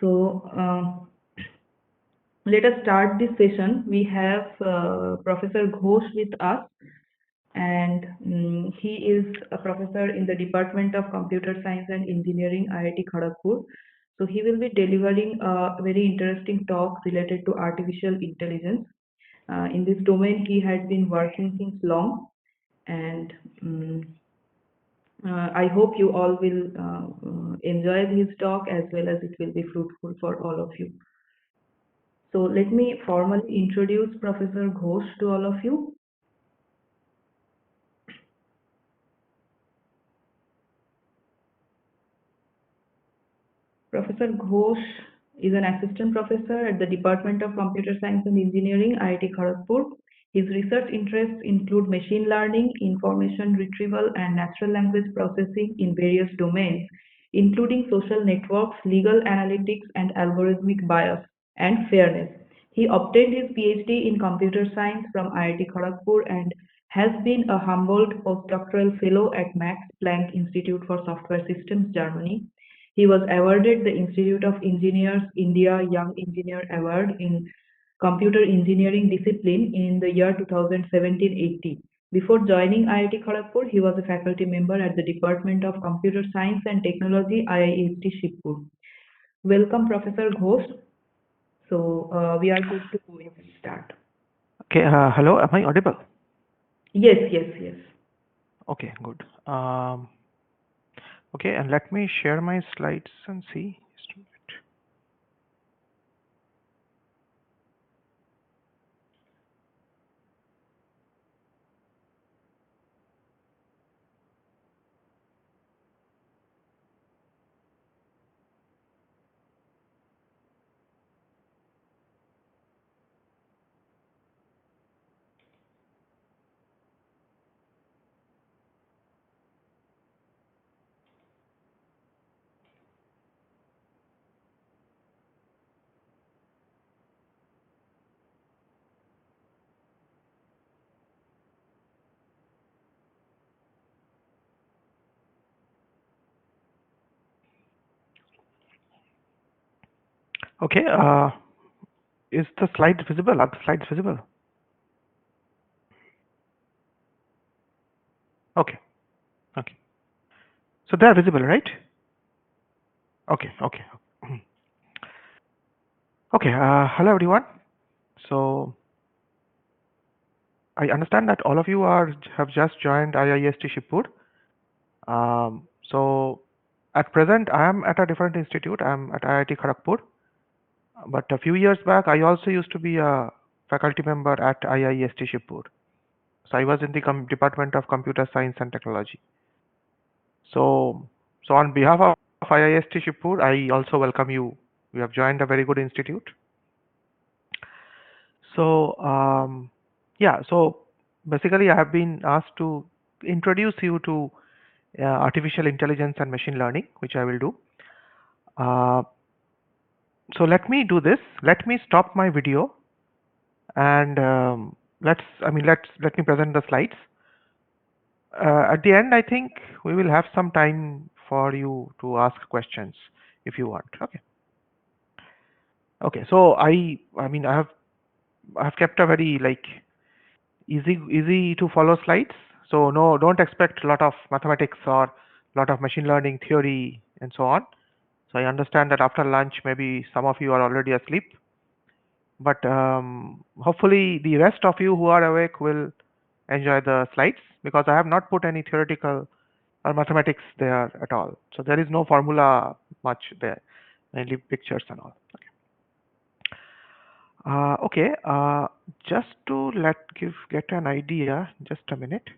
So let us start this session. We have Professor Ghosh with us, and he is a professor in the Department of Computer Science and Engineering, IIT Kharagpur. So he will be delivering a very interesting talk related to artificial intelligence. In this domain, he has been working since long, and I hope you all will enjoy his talk as well as it will be fruitful for all of you. So let me formally introduce Professor Ghosh to all of you. Professor Ghosh is an assistant professor at the Department of Computer Science and Engineering, IIT Kharagpur. His research interests include machine learning, information retrieval, and natural language processing in various domains, including social networks, legal analytics, and algorithmic bias and fairness. He obtained his PhD in computer science from IIT Kharagpur and has been a Humboldt postdoctoral fellow at Max Planck Institute for Software Systems, Germany. He was awarded the Institute of Engineers India Young Engineer Award in Computer Engineering discipline in the year 2017-18. Before joining IIT Kharagpur, he was a faculty member at the Department of Computer Science and Technology, IIEST Shibpur. Welcome, Professor Ghosh. So we are good to go and start. Okay, hello, am I audible? Yes. Okay, good. Okay, and let me share my slides and see. Just a minute. Okay, is the slide visible? Are the slides visible? Okay. So they are visible, right? Okay. Okay, hello everyone. So I understand that all of you have just joined IIEST Shibpur. So at present, I am at a different institute. I am at IIT Kharagpur. But a few years back, I also used to be a faculty member at IIEST Shibpur. So I was in the Department of Computer Science and Technology. So on behalf of IIST Shibpur, I also welcome you. You have joined a very good institute. So yeah, so basically I have been asked to introduce you to artificial intelligence and machine learning, which I will do. So let me do this. Let me stop my video and let me present the slides. At the end, I think we will have some time for you to ask questions if you want. Okay. So I have kept a very easy to follow slides. So no, don't expect a lot of mathematics or a lot of machine learning theory and so on. So I understand that after lunch, maybe some of you are already asleep, but hopefully the rest of you who are awake will enjoy the slides because I have not put any theoretical or mathematics there at all. So there is no formula much there, mainly pictures and all. Okay, just to get an idea, just a minute.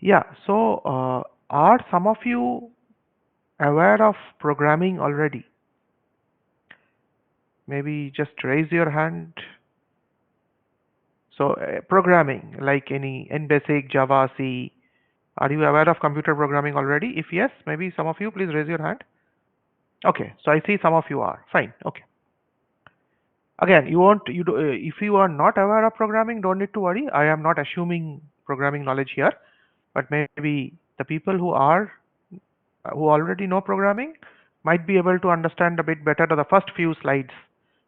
Yeah, so are some of you aware of programming already? Maybe just raise your hand. So programming, like in basic Java, C, are you aware of computer programming already? If yes, maybe some of you, please raise your hand. Okay, so I see some of you are fine. Okay. Again, if you are not aware of programming, don't need to worry. I am not assuming programming knowledge here, but maybe The people who already know programming might be able to understand a bit better the first few slides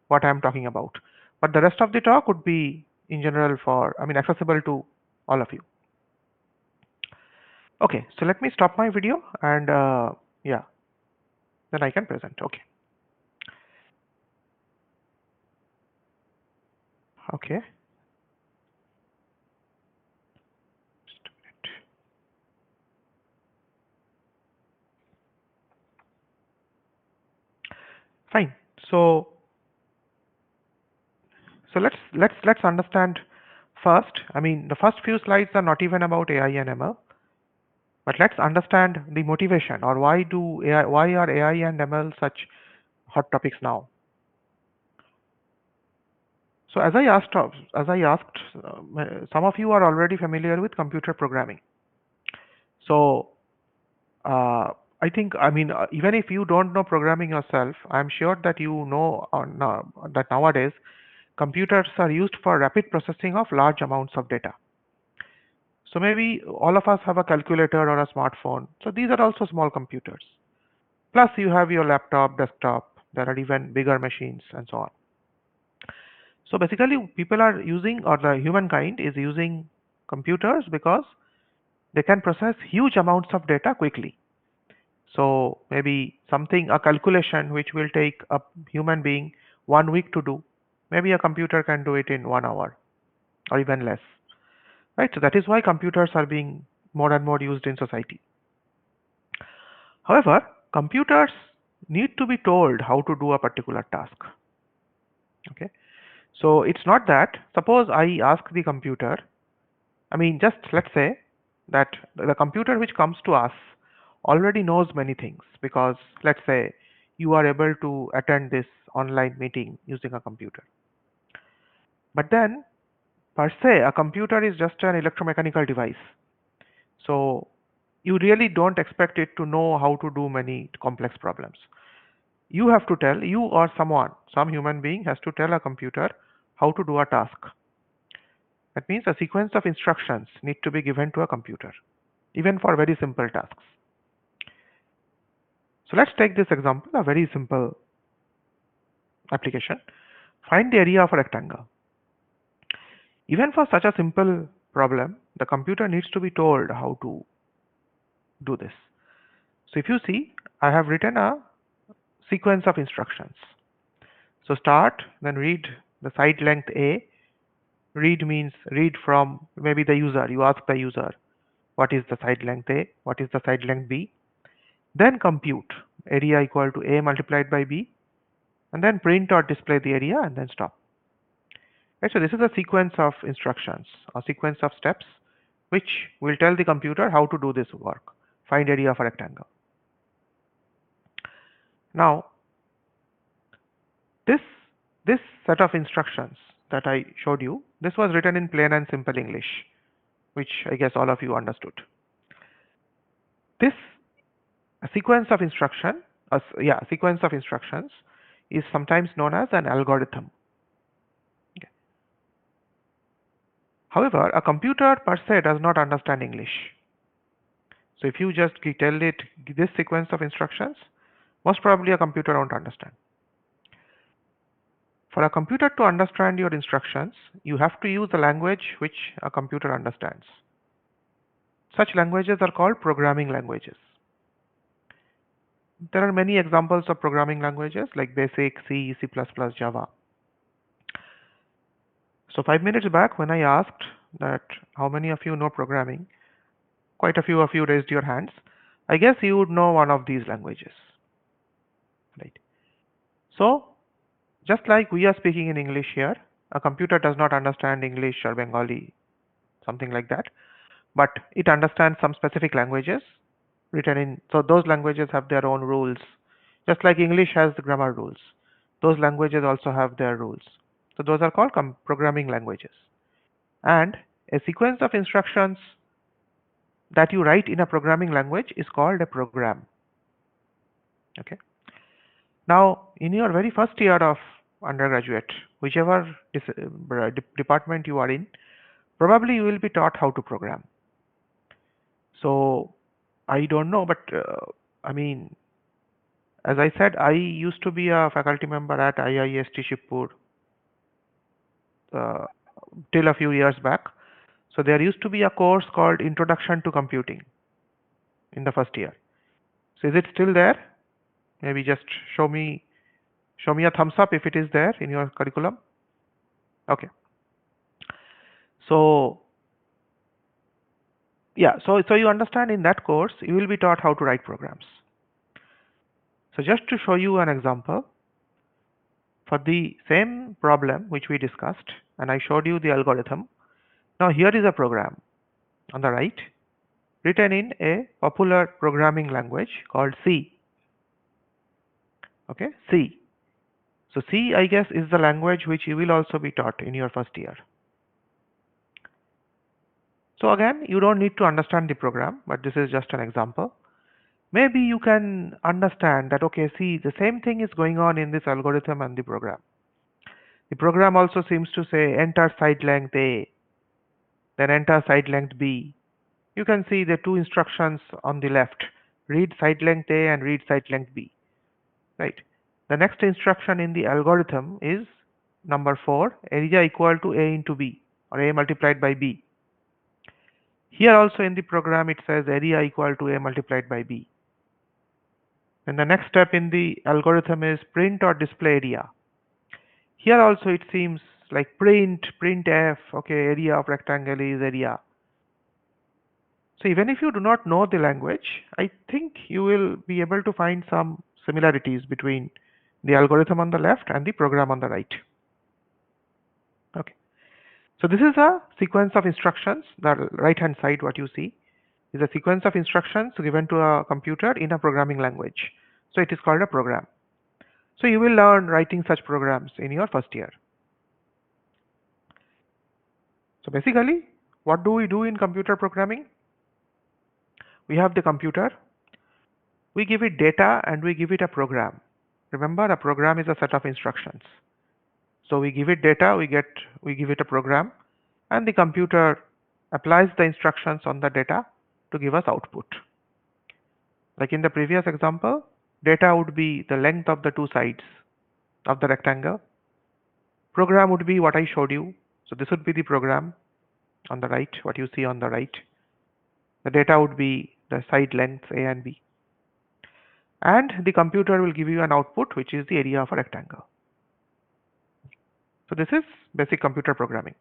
what I'm talking about. But the rest of the talk would be in general accessible to all of you. Okay, so let me stop my video and yeah, then I can present. Okay. Okay. Just a minute. Fine. So let's understand first. I mean, the first few slides are not even about AI and ML, but let's understand the motivation or why are AI and ML such hot topics now. So some of you are already familiar with computer programming. So I think, even if you don't know programming yourself, I'm sure that you know that nowadays computers are used for rapid processing of large amounts of data. So maybe all of us have a calculator or a smartphone. So these are also small computers. Plus you have your laptop, desktop, there are even bigger machines and so on. So basically people are using, or the humankind is using computers because they can process huge amounts of data quickly. So maybe a calculation which will take a human being 1 week to do, maybe a computer can do it in 1 hour or even less. Right? So that is why computers are being more and more used in society. However, computers need to be told how to do a particular task. Okay. So it's not that, suppose I ask the computer, just let's say that the computer which comes to us already knows many things, because let's say you are able to attend this online meeting using a computer. But then, per se, a computer is just an electromechanical device. So you really don't expect it to know how to do many complex problems. You have to tell, you or some human being has to tell a computer how to do a task. That means a sequence of instructions need to be given to a computer, even for very simple tasks. So let's take this example, a very simple application. Find the area of a rectangle. Even for such a simple problem, the computer needs to be told how to do this. So if you see, I have written a sequence of instructions. So start, then read the side length A. Read means read from maybe the user. You ask the user, what is the side length A? What is the side length B? Then compute area equal to A multiplied by B, and then print or display the area and then stop. Right, so this is a sequence of instructions, a sequence of steps, which will tell the computer how to do this work. Find area of a rectangle. Now, this set of instructions that I showed you, this was written in plain and simple English, which I guess all of you understood. This sequence of instructions is sometimes known as an algorithm. Okay. However, a computer per se does not understand English. So if you just tell it this sequence of instructions, most probably a computer won't understand. For a computer to understand your instructions, you have to use a language which a computer understands. Such languages are called programming languages. There are many examples of programming languages like BASIC, C, C++, Java. So 5 minutes back when I asked that how many of you know programming, quite a few of you raised your hands. I guess you would know one of these languages, right? So just like we are speaking in English here, a computer does not understand English or Bengali, something like that, but it understands some specific languages written in, so those languages have their own rules. Just like English has the grammar rules, those languages also have their rules. So those are called programming languages. And a sequence of instructions that you write in a programming language is called a program. Okay. Now, in your very first year of undergraduate, whichever department you are in, probably you will be taught how to program. So I don't know, but I mean, as I said, I used to be a faculty member at IIEST Shibpur uh, till a few years back. So there used to be a course called Introduction to Computing in the first year. So is it still there? Maybe just show me a thumbs up if it is there in your curriculum. Okay. So yeah, so you understand in that course you will be taught how to write programs. So just to show you an example, for the same problem which we discussed, and I showed you the algorithm. Now here is a program on the right, written in a popular programming language called C. Okay, C. So C, I guess, is the language which you will also be taught in your first year. So again, you don't need to understand the program, but this is just an example. Maybe you can understand that, okay, see, the same thing is going on in this algorithm and the program. The program also seems to say enter side length A, then enter side length B. You can see the two instructions on the left, read side length A and read side length B, right? The next instruction in the algorithm is number 4, area equal to A into B, or A multiplied by B. Here also in the program it says area equal to A multiplied by B. And the next step in the algorithm is print or display area. Here also it seems like printf, okay, area of rectangle is area. So even if you do not know the language, I think you will be able to find some similarities between the algorithm on the left and the program on the right. Okay. So this is a sequence of instructions. The right hand side, what you see, is a sequence of instructions given to a computer in a programming language. So it is called a program. So you will learn writing such programs in your first year. So basically, what do we do in computer programming? We have the computer, we give it data and we give it a program. Remember, a program is a set of instructions. So we give it data, we give it a program, and the computer applies the instructions on the data to give us output. Like in the previous example, data would be the length of the two sides of the rectangle. Program would be what I showed you. So this would be the program on the right, what you see on the right. The data would be the side lengths A and B. And the computer will give you an output, which is the area of a rectangle. So this is basic computer programming.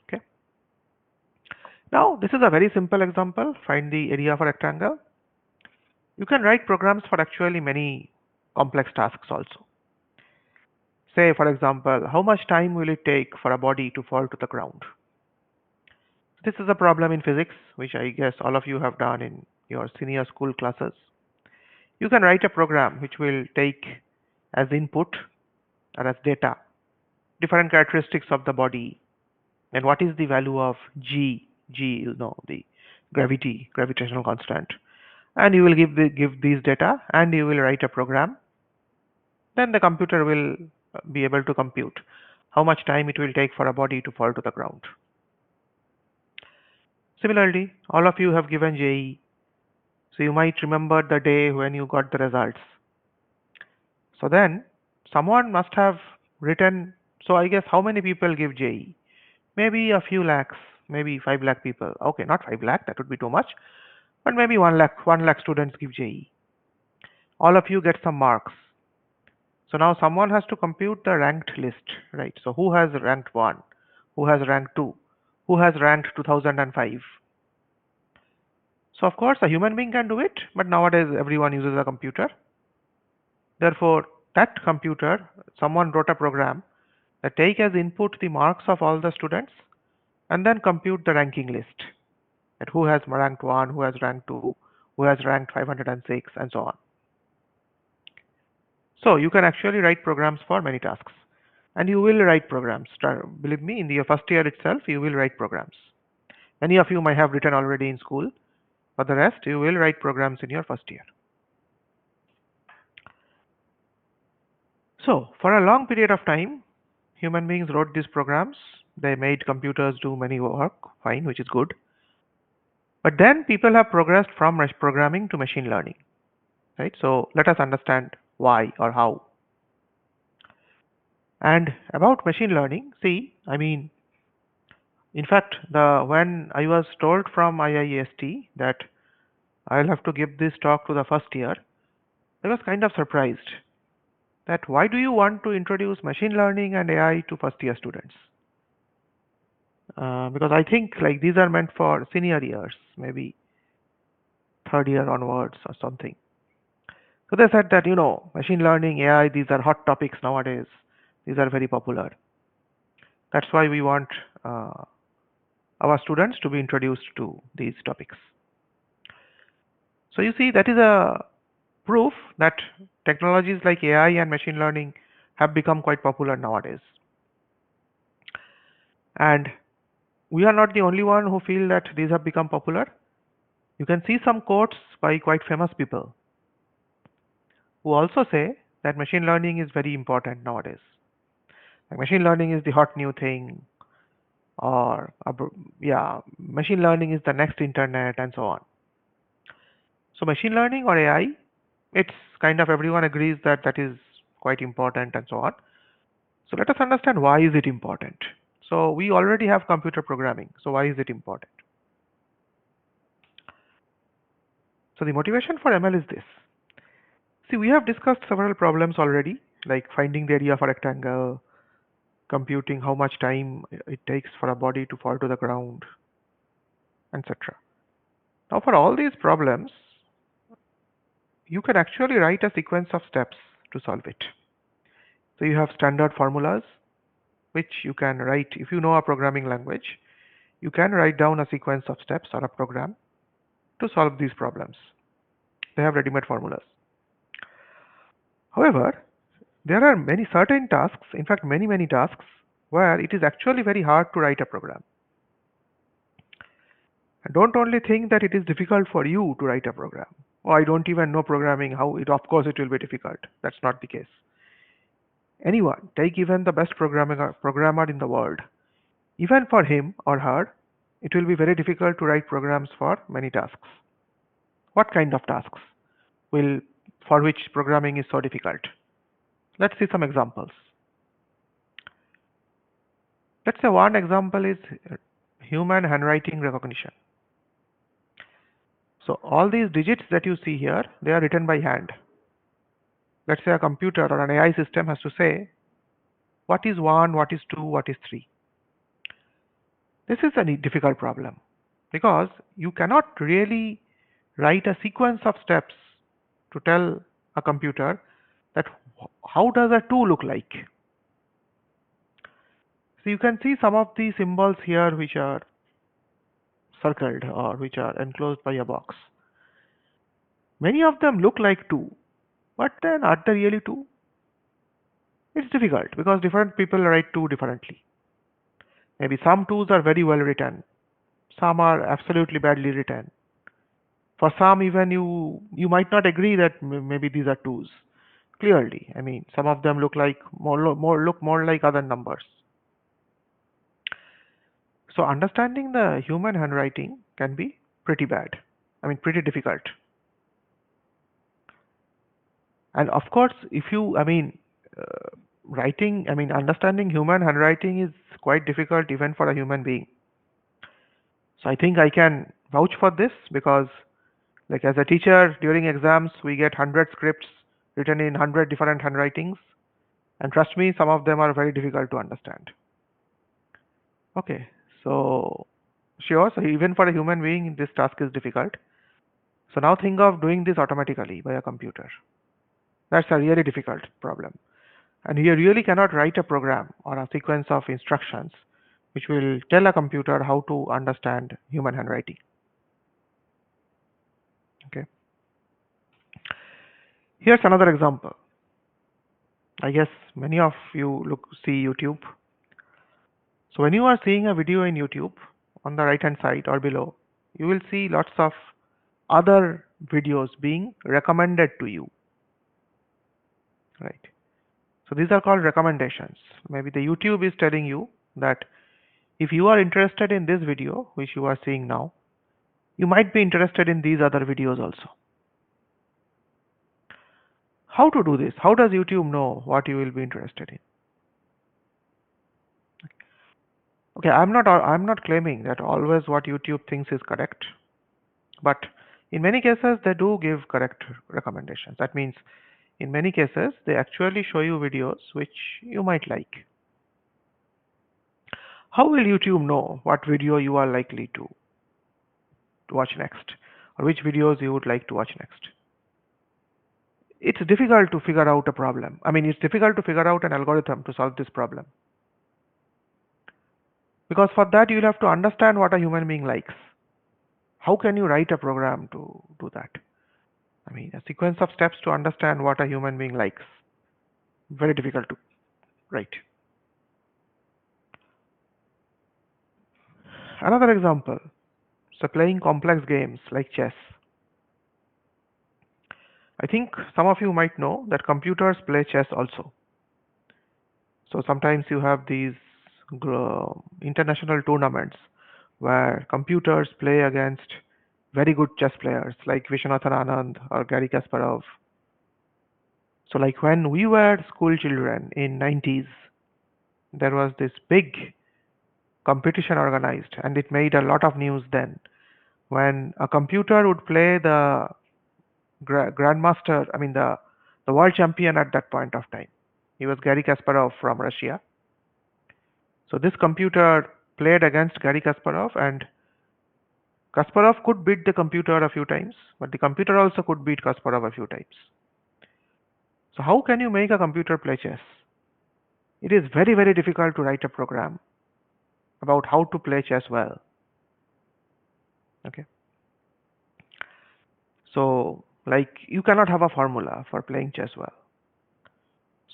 Okay. Now this is a very simple example. Find the area of a rectangle. You can write programs for actually many complex tasks also. Say, for example, how much time will it take for a body to fall to the ground? This is a problem in physics, which I guess all of you have done in your senior school classes. You can write a program which will take as input or as data different characteristics of the body and what is the value of g, the gravitational constant, and you will give these data and you will write a program. Then the computer will be able to compute how much time it will take for a body to fall to the ground. Similarly, all of you have given JEE, so you might remember the day when you got the results. So then someone must have written, so I guess how many people give JEE? Maybe a few lakhs, maybe 5 lakh people. Okay, not 5 lakh, that would be too much, but maybe 1 lakh students give JEE. All of you get some marks. So now someone has to compute the ranked list, right? So who has ranked 1? Who has ranked 2? Who has ranked 2005? So of course a human being can do it, but nowadays everyone uses a computer. Therefore, that computer, someone wrote a program that take as input the marks of all the students and then compute the ranking list. At who has ranked 1, who has ranked 2, who has ranked 506, and so on. So you can actually write programs for many tasks. And you will write programs. Believe me, in your first year itself, you will write programs. Many of you might have written already in school. For the rest, you will write programs in your first year. So, for a long period of time, human beings wrote these programs They made computers do many work, fine, which is good. But then people have progressed from programming to machine learning, right? So let us understand why or how. And about machine learning, see, I mean, in fact, when I was told from IIEST that I'll have to give this talk to the first year, I was kind of surprised that why do you want to introduce machine learning and AI to first year students? Because I think like these are meant for senior years, maybe third year onwards or something. So they said that, machine learning, AI, these are hot topics nowadays. These are very popular. That's why we want uh, our students to be introduced to these topics. So you see, that is a proof that technologies like AI and machine learning have become quite popular nowadays. And we are not the only one who feel that these have become popular. You can see some quotes by quite famous people who also say that machine learning is very important nowadays. Like machine learning is the hot new thing, or yeah, machine learning is the next internet, and so on. So machine learning or AI, it's kind of everyone agrees that that is quite important and so on. So let us understand why is it important. So we already have computer programming. So why is it important? So the motivation for ML is this. See, we have discussed several problems already, like finding the area of a rectangle, computing how much time it takes for a body to fall to the ground, etc. Now for all these problems, you can actually write a sequence of steps to solve it. So you have standard formulas, which you can write. If you know a programming language, you can write down a sequence of steps or a program to solve these problems. They have ready-made formulas. However, there are many certain tasks, in fact many tasks, where it is actually very hard to write a program. And don't only think that it is difficult for you to write a program. Oh, I don't even know programming, how it, of course it will be difficult. That's not the case. Anyone, take even the best programmer in the world. Even for him or her, it will be very difficult to write programs for many tasks. What kind of tasks will for which programming is so difficult? Let's see some examples. Let's say one example is human handwriting recognition. So all these digits that you see here, they are written by hand. Let's say a computer or an AI system has to say what is 1, what is 2, what is 3. This is a difficult problem because you cannot really write a sequence of steps to tell a computer that how does a 2 look like. So you can see some of the symbols here which are circled or which are enclosed by a box. Many of them look like 2, but then are they really 2? It's difficult because different people write 2 differently. Maybe some 2s are very well written, some are absolutely badly written. For some, even you might not agree that maybe these are 2s. Clearly, I mean, some of them look like more like other numbers. So understanding the human handwriting can be pretty bad. I mean, pretty difficult. And of course, if you, understanding human handwriting is quite difficult even for a human being. So I think I can vouch for this because, like, as a teacher during exams, we get 100 scripts written in 100 different handwritings, and trust me, some of them are very difficult to understand. Okay, so sure, so even for a human being, this task is difficult. So now think of doing this automatically by a computer. That's a really difficult problem. And you really cannot write a program or a sequence of instructions which will tell a computer how to understand human handwriting. Okay. Here's another example. I guess many of you see YouTube. So when you are seeing a video in YouTube, on the right hand side or below, you will see lots of other videos being recommended to you. Right. So these are called recommendations. Maybe the YouTube is telling you that If you are interested in this video, which you are seeing now, you might be interested in these other videos also. How to do this? How does YouTube know what you will be interested in? Okay, I'm not claiming that always what YouTube thinks is correct, but in many cases they do give correct recommendations. That means in many cases they actually show you videos which you might like. How will YouTube know what video you are likely to watch next, or which videos you would like to watch next? It's difficult to figure out a problem. I mean, it's difficult to figure out an algorithm to solve this problem. Because for that, you'll have to understand what a human being likes. How can you write a program to do that? I mean, a sequence of steps to understand what a human being likes. Very difficult to write. Another example, so playing complex games like chess. I think some of you might know that computers play chess also. So sometimes you have these international tournaments where computers play against very good chess players like Viswanathan Anand or Garry Kasparov. So like when we were school children in 90s, there was this big competition organized and it made a lot of news then when a computer would play the grandmaster, I mean the world champion at that point of time. He was Garry Kasparov from Russia. So this computer played against Garry Kasparov, and Kasparov could beat the computer a few times, but the computer also could beat Kasparov a few times. So how can you make a computer play chess? It is very, very difficult to write a program about how to play chess well. Okay. So like you cannot have a formula for playing chess well.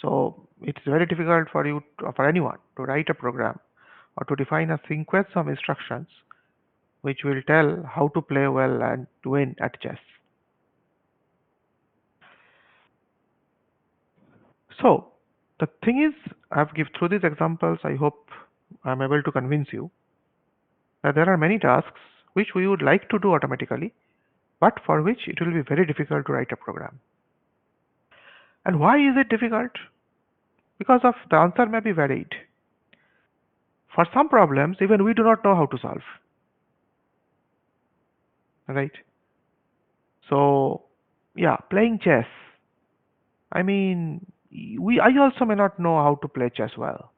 So it's very difficult for you, for anyone, to write a program or to define a sequence of instructions which will tell how to play well and to win at chess. So the thing is, I've given through these examples, I hope I'm able to convince you that there are many tasks which we would like to do automatically, but for which it will be very difficult to write a program. And why is it difficult? Because of the answer may be varied. For some problems, even we do not know how to solve. Right? So, yeah, playing chess. I mean, I also may not know how to play chess well,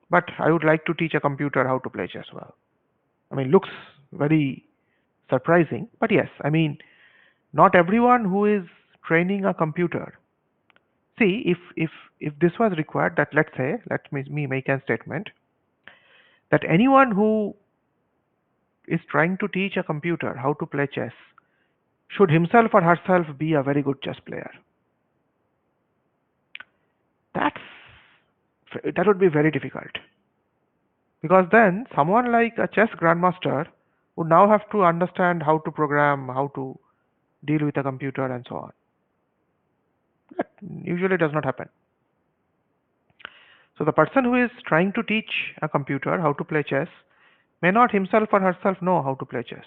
but I would like to teach a computer how to play chess well. I mean, looks very surprising, but yes, I mean, not everyone who is training a computer. See, if this was required, that let's say, let me make a statement that anyone who is trying to teach a computer how to play chess should himself or herself be a very good chess player. That's that would be very difficult because then someone like a chess grandmaster would now have to understand how to program, how to deal with a computer, and so on. That usually does not happen. So the person who is trying to teach a computer how to play chess may not himself or herself know how to play chess.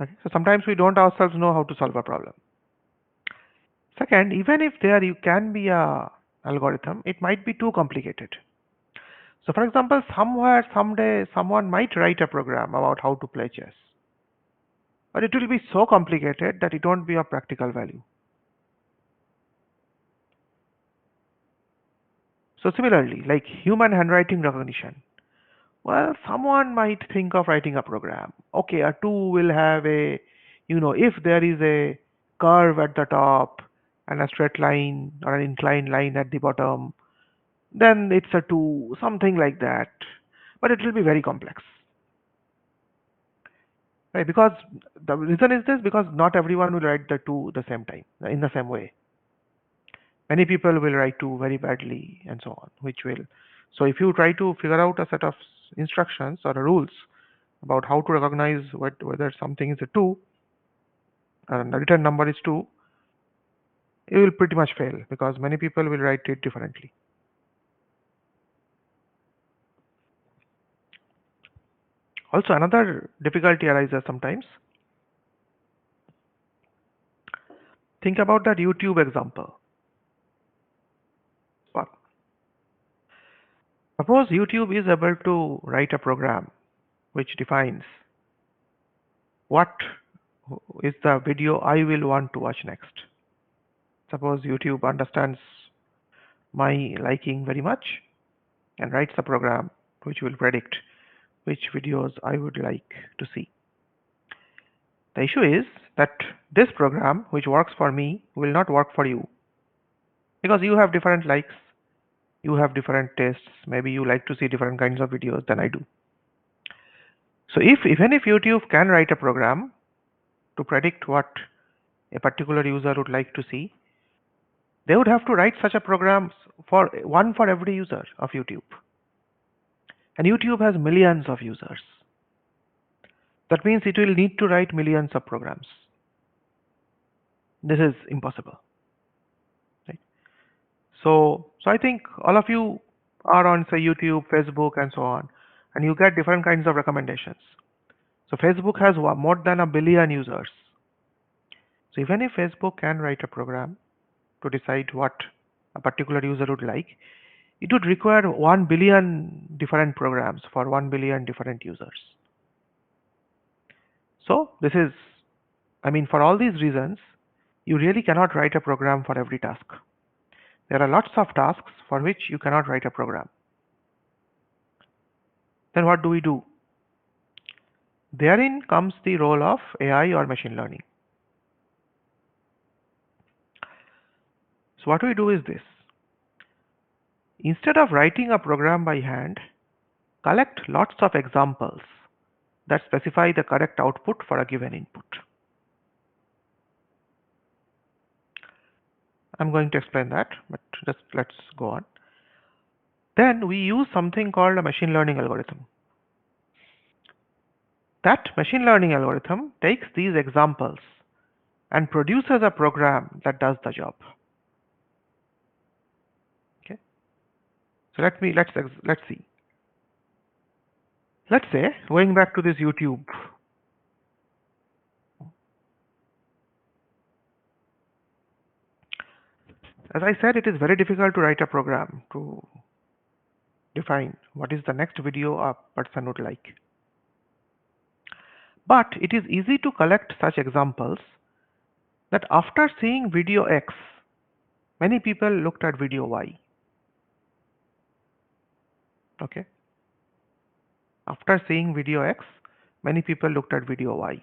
Okay? So sometimes we don't ourselves know how to solve a problem. Second, even if there you can be a algorithm, it might be too complicated. So for example, somewhere, someday, someone might write a program about how to play chess. But it will be so complicated that it won't be of practical value. So similarly, like human handwriting recognition. Well, someone might think of writing a program. Okay, a 2 will have a, if there is a curve at the top and a straight line or an inclined line at the bottom, then it's a 2, something like that. But it will be very complex. Right? Because the reason is this, because not everyone will write the 2 the same time, in the same way. Many people will write 2 very badly and so on, which will. So if you try to figure out a set of instructions or rules about how to recognize whether something is a 2 and the written number is 2, you will pretty much fail because many people will write it differently. Also, another difficulty arises sometimes. Think about that YouTube example. But suppose YouTube is able to write a program which defines what is the video I will want to watch next. Suppose YouTube understands my liking very much and writes a program which will predict which videos I would like to see. The issue is that this program, which works for me, will not work for you because you have different likes, you have different tastes, maybe you like to see different kinds of videos than I do. So even if YouTube can write a program to predict what a particular user would like to see, they would have to write such a program for every user of YouTube. And YouTube has millions of users. That means it will need to write millions of programs. This is impossible. Right? So I think all of you are on, say, YouTube, Facebook, and so on, and you get different kinds of recommendations. So Facebook has more than 1 billion users. So even if Facebook can write a program to decide what a particular user would like, it would require 1 billion different programs for 1 billion different users. So this is, for all these reasons, you really cannot write a program for every task. There are lots of tasks for which you cannot write a program. Then what do we do? Therein comes the role of AI or machine learning. So what we do is this. Instead of writing a program by hand, collect lots of examples that specify the correct output for a given input. I'm going to explain that, but just let's go on. Then we use something called a machine learning algorithm. That machine learning algorithm takes these examples and produces a program that does the job. Okay. So let's see. Let's say, going back to this YouTube. As I said, it is very difficult to write a program to define what is the next video a person would like. But it is easy to collect such examples that after seeing video X, many people looked at video Y. Okay. After seeing video X, many people looked at video Y.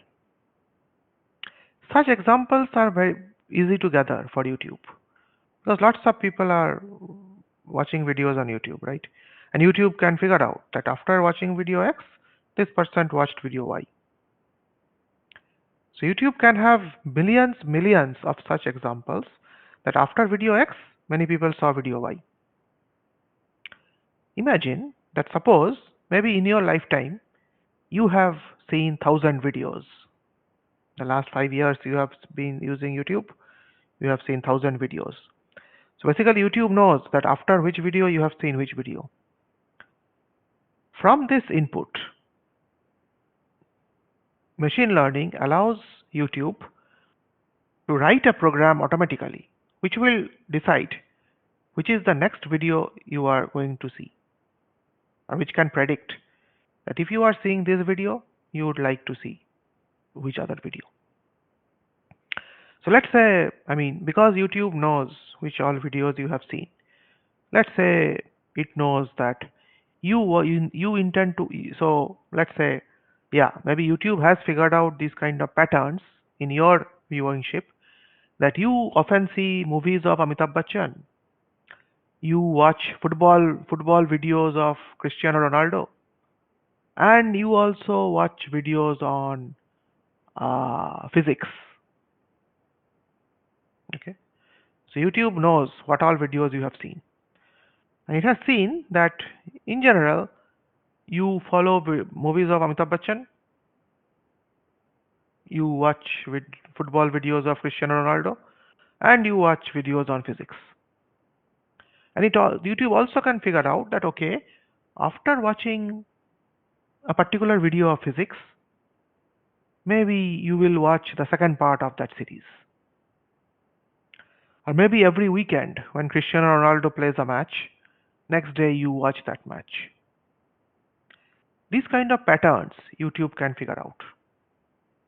Such examples are very easy to gather for YouTube because lots of people are watching videos on YouTube, right? And YouTube can figure out that after watching video X, this person watched video Y. So YouTube can have millions of such examples that after video X, many people saw video Y. Imagine that suppose maybe in your lifetime, you have seen 1,000 videos. The last 5 years you have been using YouTube, you have seen 1,000 videos. So basically YouTube knows that after which video you have seen which video. From this input, machine learning allows YouTube to write a program automatically, which will decide which is the next video you are going to see, or which can predict that if you are seeing this video, you would like to see which other video. So let's say, because YouTube knows which all videos you have seen, let's say it knows that you intend to, so let's say, maybe YouTube has figured out these kind of patterns in your viewership, that you often see movies of Amitabh Bachchan, you watch football videos of Cristiano Ronaldo, and you also watch videos on physics. Okay, so YouTube knows what all videos you have seen, and it has seen that in general you follow movies of Amitabh Bachchan, you watch football videos of Cristiano Ronaldo, and you watch videos on physics. And YouTube also can figure out that, okay, after watching a particular video of physics, maybe you will watch the second part of that series. Or maybe every weekend when Cristiano Ronaldo plays a match, next day you watch that match. These kind of patterns YouTube can figure out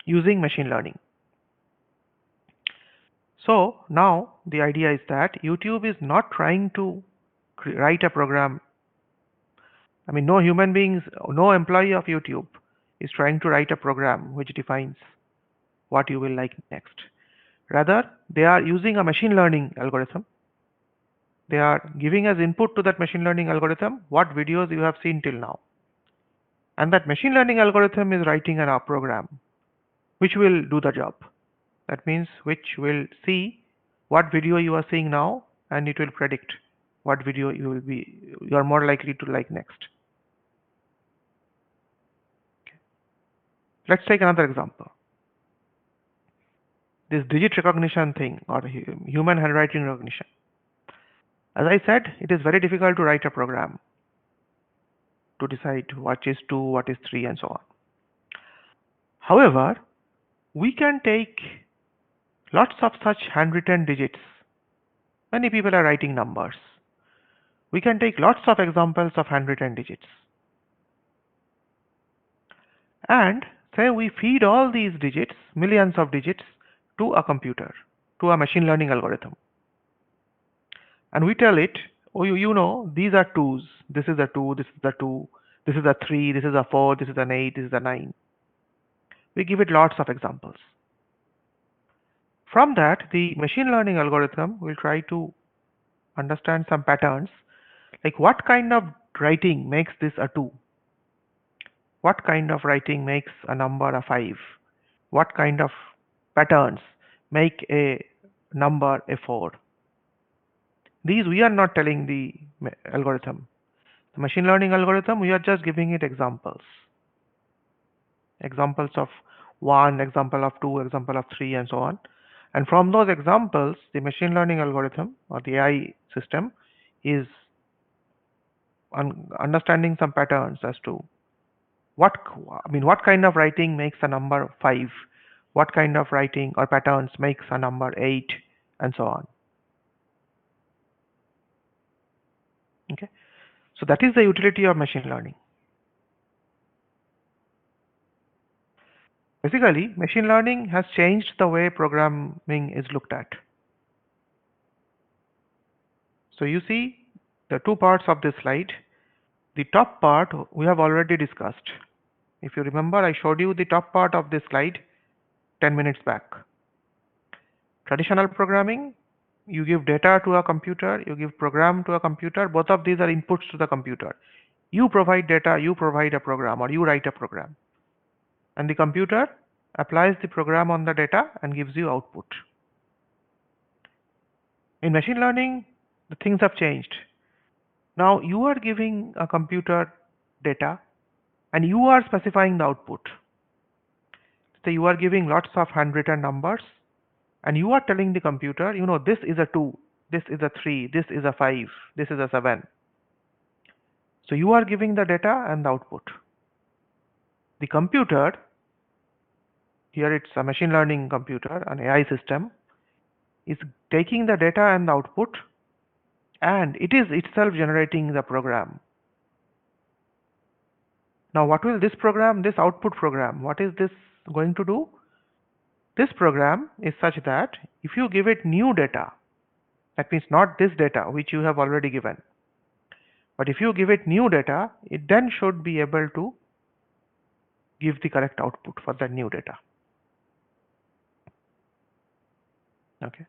using machine learning. So now the idea is that YouTube is not trying to write a program. I mean, no human beings, no employee of YouTube is trying to write a program which defines what you will like next. Rather, they are using a machine learning algorithm. They are giving as input to that machine learning algorithm what videos you have seen till now. And that machine learning algorithm is writing a program which will do the job. That means which will see what video you are seeing now, and it will predict what video you are more likely to like next. Okay. Let's take another example. This digit recognition thing, or human handwriting recognition. As I said, it is very difficult to write a program to decide what is 2, what is 3, and so on. However, we can take lots of such handwritten digits. Many people are writing numbers. We can take lots of examples of handwritten digits. And say we feed all these digits, millions of digits, to a computer, to a machine learning algorithm. And we tell it, oh, you know, these are 2s. This is a 2, this is a 2, this is a 3, this is a 4, this is an 8, this is a 9. We give it lots of examples. From that, the machine learning algorithm will try to understand some patterns, like what kind of writing makes this a 2? What kind of writing makes a number a 5? What kind of patterns make a number a 4? These we are not telling the algorithm. The machine learning algorithm, we are just giving it examples. Examples of 1, example of 2, example of 3, and so on. And from those examples, the machine learning algorithm or the AI system is understanding some patterns as to what kind of writing makes a number 5, what kind of writing or patterns makes a number 8, and so on. Okay, so that is the utility of machine learning. Basically, machine learning has changed the way programming is looked at. So you see the two parts of this slide. The top part we have already discussed. If you remember, I showed you the top part of this slide 10 minutes back. Traditional programming, you give data to a computer, you give program to a computer, both of these are inputs to the computer. You provide data, you provide a program, or you write a program. And the computer applies the program on the data and gives you output. In machine learning, the things have changed. Now you are giving a computer data and you are specifying the output. So you are giving lots of handwritten numbers and you are telling the computer, you know, this is a 2, this is a 3, this is a 5, this is a 7. So you are giving the data and the output. The computer, here it's a machine learning computer, an AI system, is taking the data and the output, and it is itself generating the program. Now what will this program, this output program, what is this going to do? This program is such that if you give it new data, that means not this data which you have already given, but if you give it new data, it then should be able to give the correct output for that new data. Okay.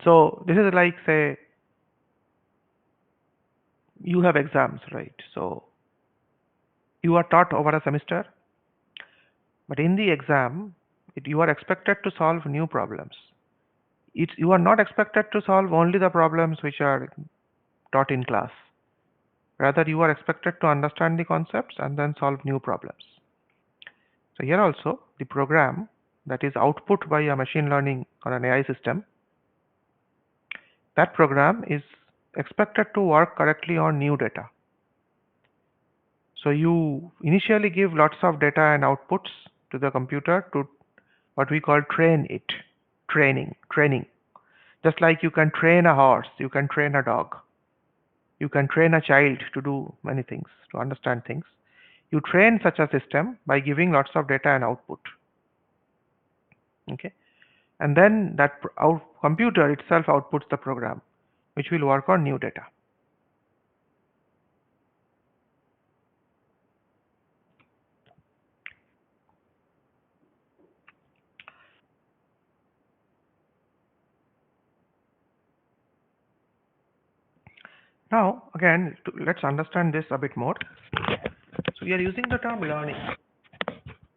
So this is like, say, you have exams, right? So you are taught over a semester, but in the exam, you are expected to solve new problems. You are not expected to solve only the problems which are taught in class. Rather, you are expected to understand the concepts and then solve new problems. So here also, the program that is output by a machine learning or an AI system, that program is expected to work correctly on new data. So you initially give lots of data and outputs to the computer to what we call train it, training. Just like you can train a horse, you can train a dog, you can train a child to do many things, to understand things. You train such a system by giving lots of data and output. Okay, and then that computer itself outputs the program, which will work on new data. Now, again, let's understand this a bit more. So we are using the term learning.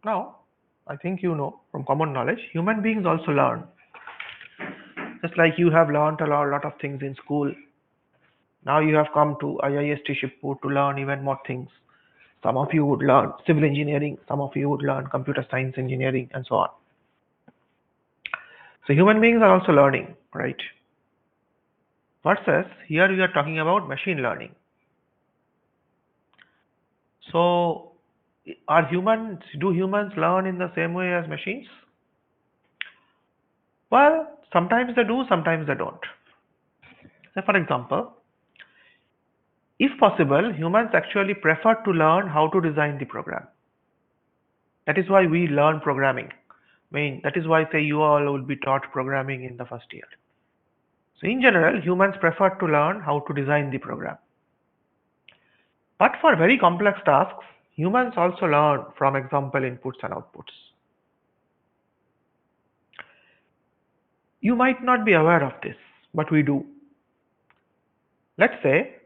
Now, I think you know from common knowledge, human beings also learn. Just like you have learned a lot of things in school. Now you have come to IIST Shibpur to learn even more things. Some of you would learn civil engineering, some of you would learn computer science engineering, and so on. So human beings are also learning, right? Versus here we are talking about machine learning. So do humans learn in the same way as machines? Well, sometimes they do, sometimes they don't. So for example, if possible, humans actually prefer to learn how to design the program. That is why we learn programming. I mean, that is why say you all will be taught programming in the first year. So in general, humans prefer to learn how to design the program. But for very complex tasks, humans also learn from example inputs and outputs. You might not be aware of this, but we do. Let's say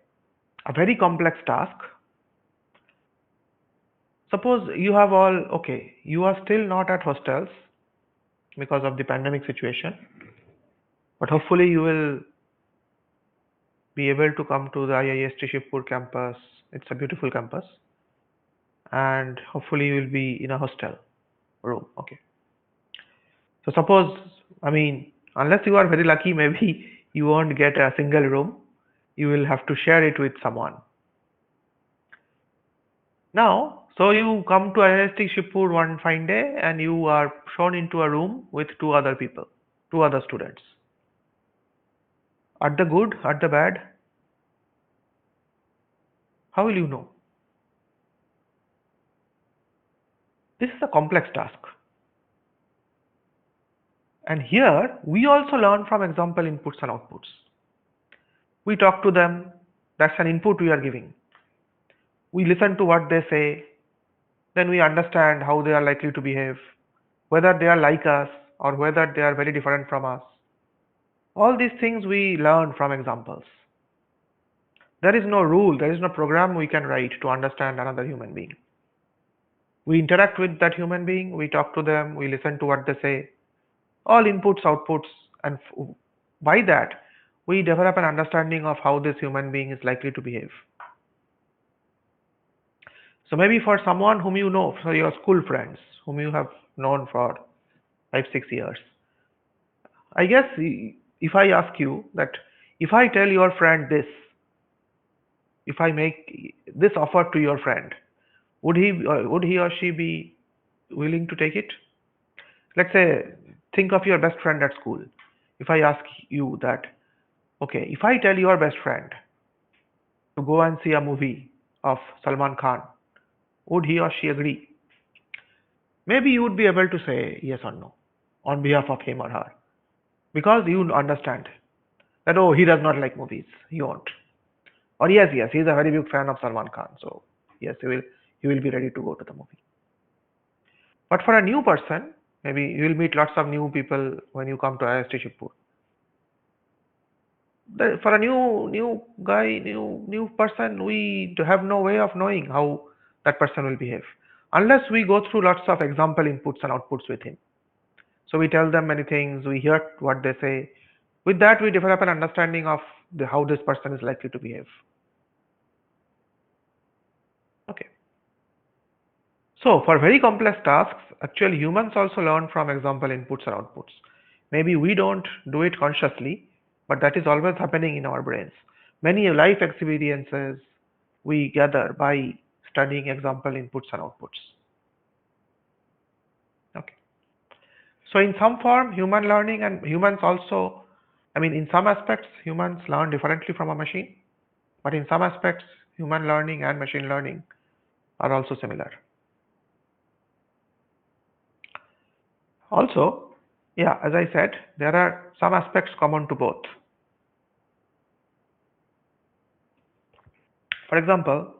a very complex task. Suppose you have all, okay, you are still not at hostels because of the pandemic situation, but hopefully you will be able to come to the IIST Shibpur campus. It's a beautiful campus, and hopefully you will be in a hostel room. Okay. So suppose, I mean, unless you are very lucky, maybe you won't get a single room. You will have to share it with someone. Now, so you come to IIST Shibpur one fine day and you are shown into a room with two other people, two other students. Are the good, are the bad? How will you know? This is a complex task. And here we also learn from example inputs and outputs. We talk to them, that's an input we are giving. We listen to what they say, then we understand how they are likely to behave, whether they are like us or whether they are very different from us. All these things we learn from examples. There is no rule, there is no program we can write to understand another human being. We interact with that human being, we talk to them, we listen to what they say, all inputs, outputs, and by that, we develop an understanding of how this human being is likely to behave. So maybe for someone whom you know, for your school friends, whom you have known for 5-6 years, I guess if I ask you that, if I tell your friend this, if I make this offer to your friend, would he or she be willing to take it? Let's say, think of your best friend at school. If I ask you that, okay, if I tell your best friend to go and see a movie of Salman Khan, would he or she agree? Maybe you would be able to say yes or no on behalf of him or her, because you understand that, oh, he does not like movies, he won't. Or yes, he's a very big fan of Salman Khan, so yes, he will be ready to go to the movie. But for a new person, maybe you will meet lots of new people when you come to IIST Shibpur. For a new guy, new person, we have no way of knowing how that person will behave unless we go through lots of example inputs and outputs with him. So we tell them many things, we hear what they say. With that, we develop an understanding of how this person is likely to behave. Okay. So for very complex tasks, actually humans also learn from example inputs or outputs. Maybe we don't do it consciously, but that is always happening in our brains. Many life experiences we gather by studying example inputs and outputs. Okay. So in some form, human learning and humans also, in some aspects, humans learn differently from a machine, but in some aspects, human learning and machine learning are also similar. Also, yeah, as I said, there are some aspects common to both. For example,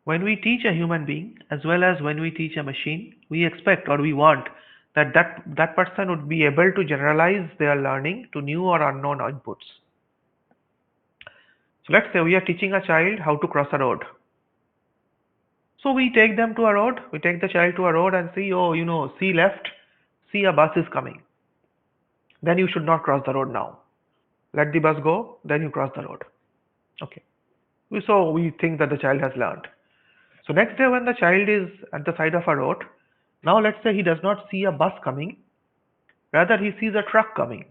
when we teach a human being as well as when we teach a machine, we expect or we want that person would be able to generalize their learning to new or unknown inputs. So let's say we are teaching a child how to cross a road. So we take them to a road, we take the child to a road and see, oh, see left, see a bus is coming. Then you should not cross the road now. Let the bus go, then you cross the road. Okay. So we think that the child has learned. So next day when the child is at the side of a road, now let's say he does not see a bus coming, rather he sees a truck coming.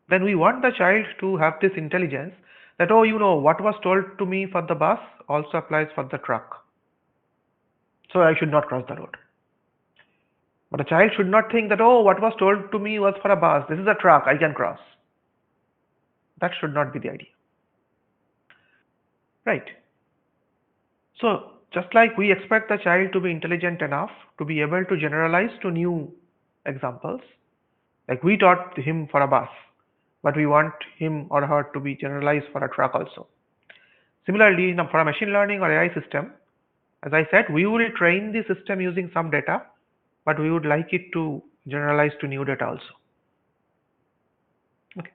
Then we want the child to have this intelligence that, oh, what was told to me for the bus also applies for the truck. So I should not cross the road. But a child should not think that, oh, what was told to me was for a bus. This is a truck, I can cross. That should not be the idea. Right. So just like we expect the child to be intelligent enough to be able to generalize to new examples, like we taught him for a bus, but we want him or her to be generalized for a truck also. Similarly, for a machine learning or AI system, as I said, we will train the system using some data, but we would like it to generalize to new data also. Okay.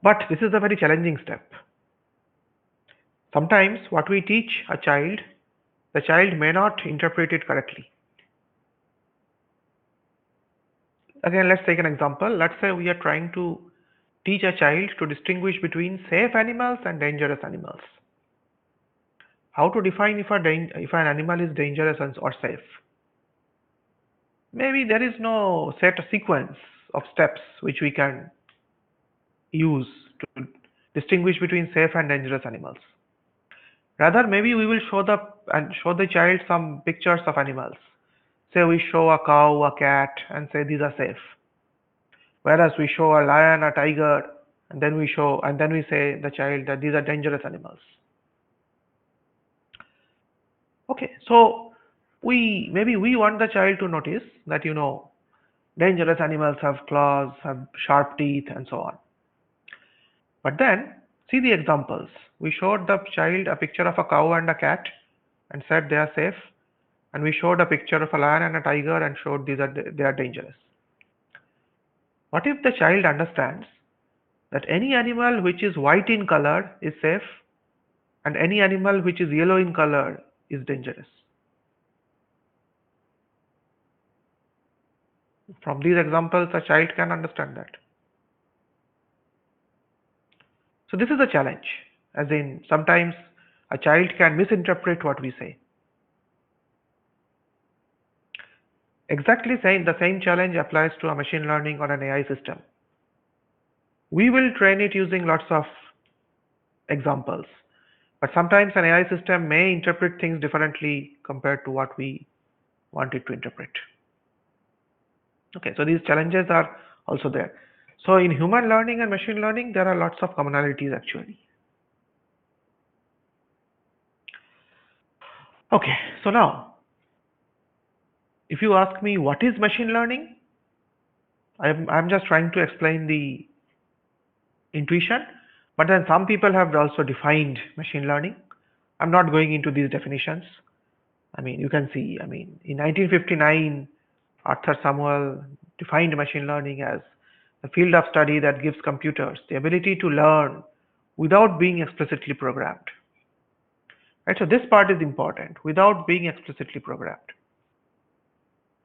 But this is a very challenging step. Sometimes what we teach a child, the child may not interpret it correctly. Again, let's take an example. Let's say we are trying to teach a child to distinguish between safe animals and dangerous animals. How to define if an animal is dangerous or safe? Maybe there is no set sequence of steps which we can use to distinguish between safe and dangerous animals. Rather, maybe we will show the child some pictures of animals. Say we show a cow, a cat, and say these are safe. Whereas we show a lion, a tiger, and then we say the child that these are dangerous animals. Okay, so maybe we want the child to notice that dangerous animals have claws, have sharp teeth, and so on. But then see the examples. We showed the child a picture of a cow and a cat and said they are safe, and we showed a picture of a lion and a tiger and showed they are dangerous. What if the child understands that any animal which is white in color is safe and any animal which is yellow in color is dangerous? From these examples, a child can understand that. So this is a challenge, as in sometimes a child can misinterpret what we say. Exactly the same challenge applies to a machine learning or an AI system. We will train it using lots of examples, but sometimes an AI system may interpret things differently compared to what we want it to interpret. Okay, so these challenges are also there. So in human learning and machine learning, there are lots of commonalities actually. Okay, so now, if you ask me what is machine learning, I'm just trying to explain the intuition, but then some people have also defined machine learning. I'm not going into these definitions. You can see, in 1959, Arthur Samuel defined machine learning as a field of study that gives computers the ability to learn without being explicitly programmed. Right, so this part is important, without being explicitly programmed.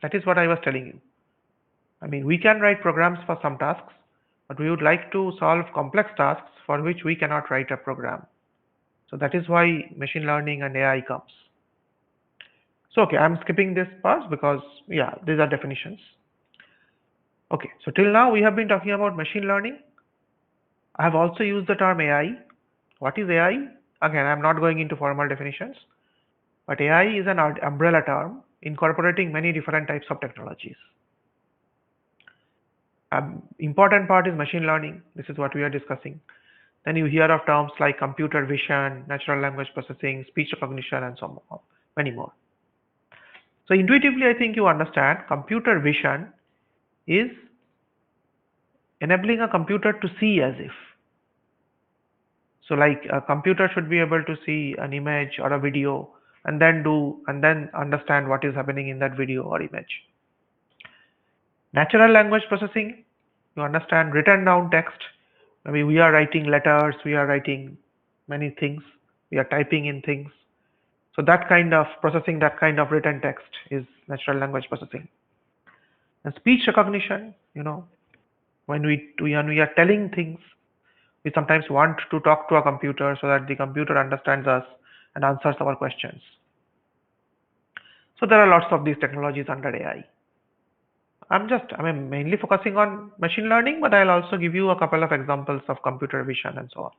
That is what I was telling you. We can write programs for some tasks, but we would like to solve complex tasks for which we cannot write a program. So that is why machine learning and AI comes. So okay, I'm skipping this part because yeah, these are definitions. Okay, so till now we have been talking about machine learning I have also used the term AI. What is AI? Again, I'm not going into formal definitions, but AI is an umbrella term incorporating many different types of technologies. Important part is machine learning. This is what we are discussing. Then you hear of terms like computer vision, natural language processing, speech recognition, and so on, many more. So intuitively, I think you understand computer vision is enabling a computer to see as if. So like a computer should be able to see an image or a video and then understand what is happening in that video or image. Natural language processing, you understand written down text. Maybe we are writing letters, we are writing many things, we are typing in things. So that kind of processing, that kind of written text is natural language processing. And speech recognition, when we are telling things, we sometimes want to talk to a computer so that the computer understands us and answers our questions. So there are lots of these technologies under AI. I'm mainly focusing on machine learning, but I'll also give you a couple of examples of computer vision and so on.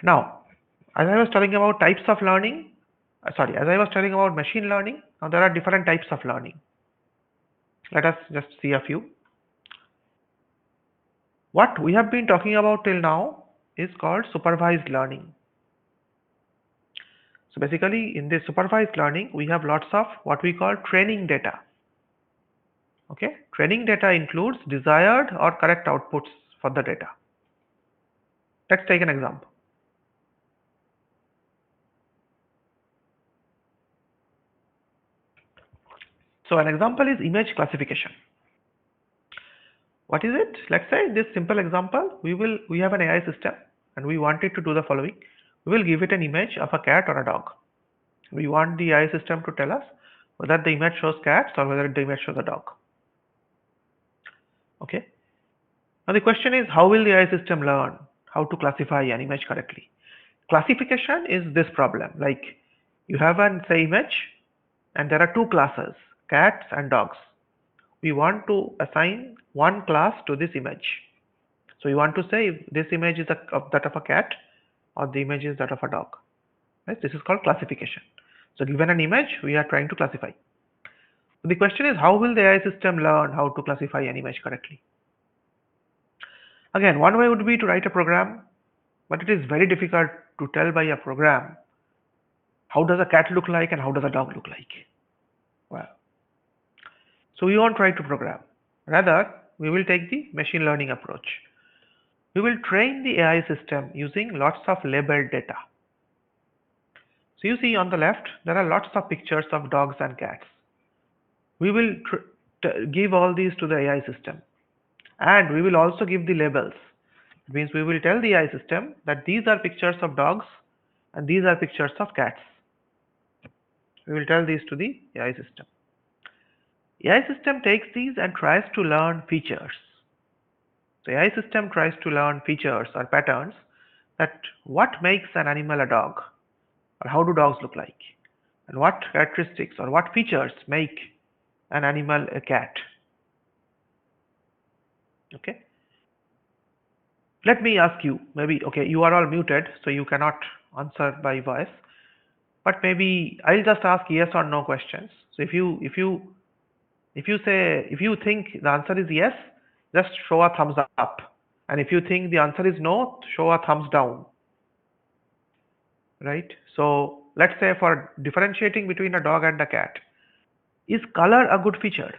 Now, as I was telling about types of learning, as I was telling about machine learning, now there are different types of learning. Let us just see a few. What we have been talking about till now is called supervised learning. So basically, in this supervised learning, we have lots of what we call training data. Okay, training data includes desired or correct outputs for the data. Let's take an example. So an example is image classification. What is it? Let's say in this simple example, we have an AI system and we want it to do the following. We will give it an image of a cat or a dog. We want the AI system to tell us whether the image shows cats or whether the image shows a dog. Okay. Now the question is, how will the AI system learn how to classify an image correctly? Classification is this problem. Like you have an say image and there are two classes, cats and dogs. We want to assign one class to this image. So you want to say if this image is that of a cat or the image is that of a dog. Right? This is called classification. So given an image, we are trying to classify. So the question is, how will the AI system learn how to classify an image correctly? Again, one way would be to write a program, but it is very difficult to tell by a program how does a cat look like and how does a dog look like. Well, so we won't try to program. Rather, we will take the machine learning approach. We will train the AI system using lots of labeled data. So you see on the left, there are lots of pictures of dogs and cats. We will give all these to the AI system, and we will also give the labels. It means we will tell the AI system that these are pictures of dogs and these are pictures of cats. We will tell these to the AI system. AI system takes these and tries to learn features. The AI system tries to learn features or patterns, that what makes an animal a dog, or how do dogs look like, and what characteristics or what features make an animal a cat. Okay. Let me ask you, maybe, okay, you are all muted, so you cannot answer by voice, but maybe I'll just ask yes or no questions. So if you think the answer is yes, just show a thumbs up, and if you think the answer is no, show a thumbs down. Right? So let's say for differentiating between a dog and a cat, is color a good feature?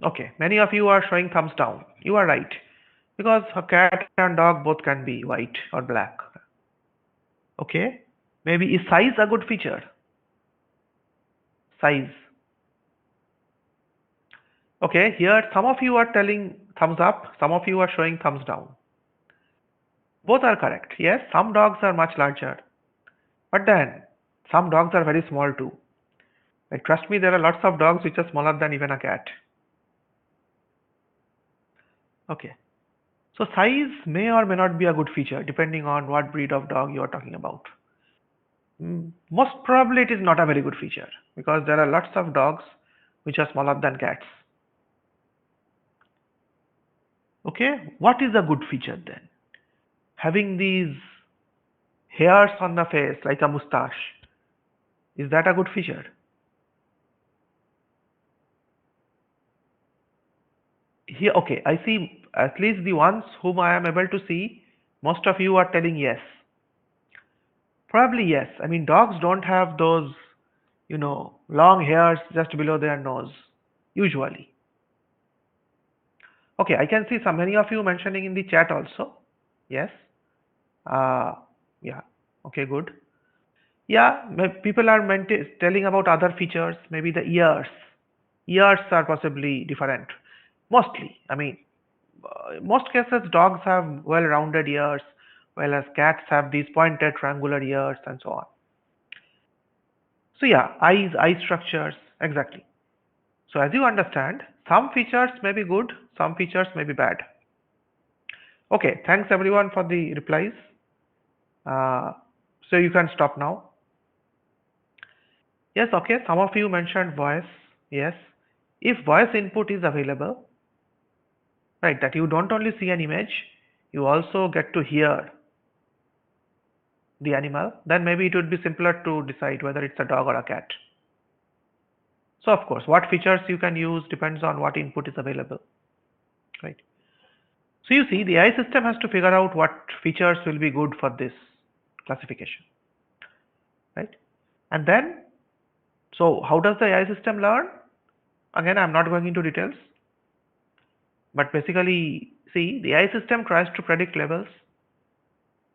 Okay, many of you are showing thumbs down. You are right, because a cat and dog both can be white or black. Okay, maybe is size a good feature? Size. Okay, here some of you are telling thumbs up, some of you are showing thumbs down. Both are correct. Yes, some dogs are much larger, but then some dogs are very small too. Like trust me, there are lots of dogs which are smaller than even a cat. Okay. So size may or may not be a good feature depending on what breed of dog you are talking about. Most probably it is not a very good feature because there are lots of dogs which are smaller than cats. Okay, what is a good feature then? Having these hairs on the face like a mustache, is that a good feature? Here, okay, I see at least the ones whom I am able to see, most of you are telling yes. Probably yes. I mean, dogs don't have those, long hairs just below their nose, usually. Okay, I can see some many of you mentioning in the chat also. Yes. Uh, yeah. Okay, good. Yeah, people are telling about other features, maybe the ears. Ears are possibly different. Mostly, I mean, most cases dogs have well-rounded ears, whereas cats have these pointed triangular ears and so on. So yeah, eye structures, exactly. So as you understand, some features may be good, some features may be bad. Okay, thanks everyone for the replies. So you can stop now. Yes, okay, some of you mentioned voice. Yes, if voice input is available, right, that you don't only see an image, you also get to hear the animal, then maybe it would be simpler to decide whether it's a dog or a cat. So of course, what features you can use depends on what input is available, right? So you see, the AI system has to figure out what features will be good for this classification, right? And then, so how does the AI system learn? Again, I'm not going into details, but basically, see, the AI system tries to predict levels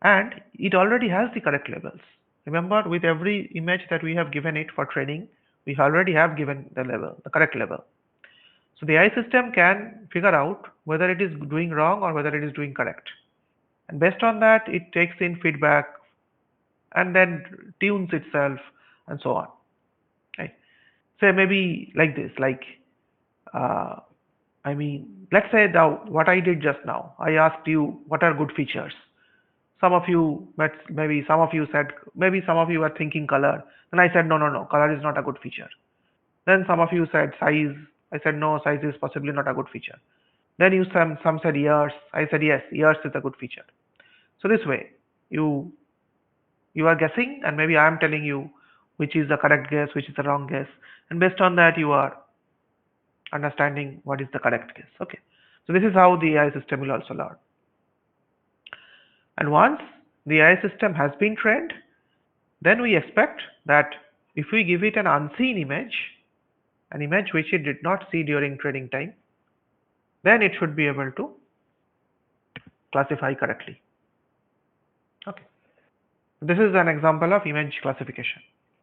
and it already has the correct levels. Remember, with every image that we have given it for training, we already have given the level, the correct level. So the AI system can figure out whether it is doing wrong or whether it is doing correct. And based on that, it takes in feedback and then tunes itself and so on. Right? So maybe like this, like, uh, I mean, let's say now what I did just now, I asked you what are good features. Some of you, maybe some of you said, maybe some of you were thinking color. And I said, no, no, no, color is not a good feature. Then some of you said size. I said, no, size is possibly not a good feature. Then some said ears. I said, yes, ears is a good feature. So this way, you you are guessing, and maybe I am telling you which is the correct guess, which is the wrong guess, and based on that, you are understanding what is the correct guess. Okay. So this is how the AI system will also learn. And once the AI system has been trained, then we expect that if we give it an unseen image, an image which it did not see during training time, then it should be able to classify correctly. Okay. This is an example of image classification.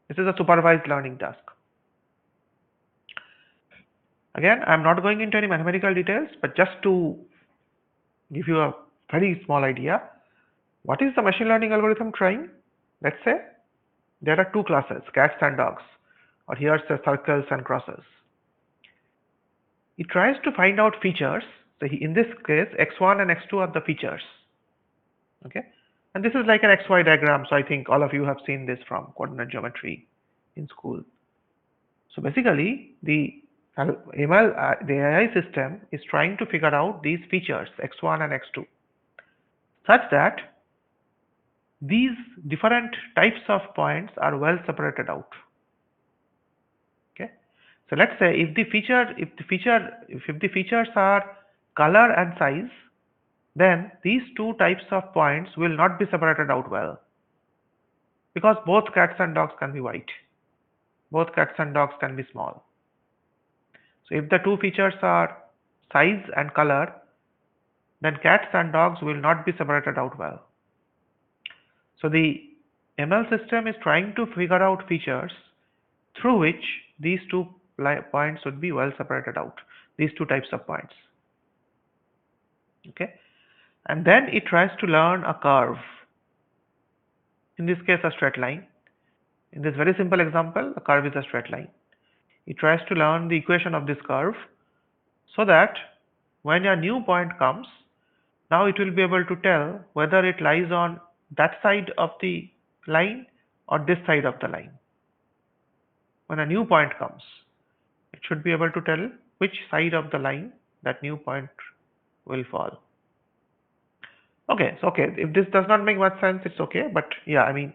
This is a supervised learning task. Again, I'm not going into any mathematical details, but just to give you a very small idea, what is the machine learning algorithm trying? Let's say there are two classes, cats and dogs, or here's the circles and crosses. It tries to find out features. So in this case, x1 and x2 are the features. Okay, and this is like an XY diagram. So I think all of you have seen this from coordinate geometry in school. So basically, the the AI system is trying to figure out these features x1 and x2, such that these different types of points are well separated out. Okay, so let's say if the features are color and size, then these two types of points will not be separated out well, because both cats and dogs can be white, both cats and dogs can be small. So if the two features are size and color, then cats and dogs will not be separated out well. So the ML system is trying to figure out features through which these two points would be well separated out, these two types of points. Okay, and then it tries to learn a curve, in this case a straight line. In this very simple example, a curve is a straight line. It tries to learn the equation of this curve so that when a new point comes, now it will be able to tell whether it lies on that side of the line or this side of the line. When a new point comes, it should be able to tell which side of the line that new point will fall. Okay, so okay, if this does not make much sense, it's okay, but yeah, I mean,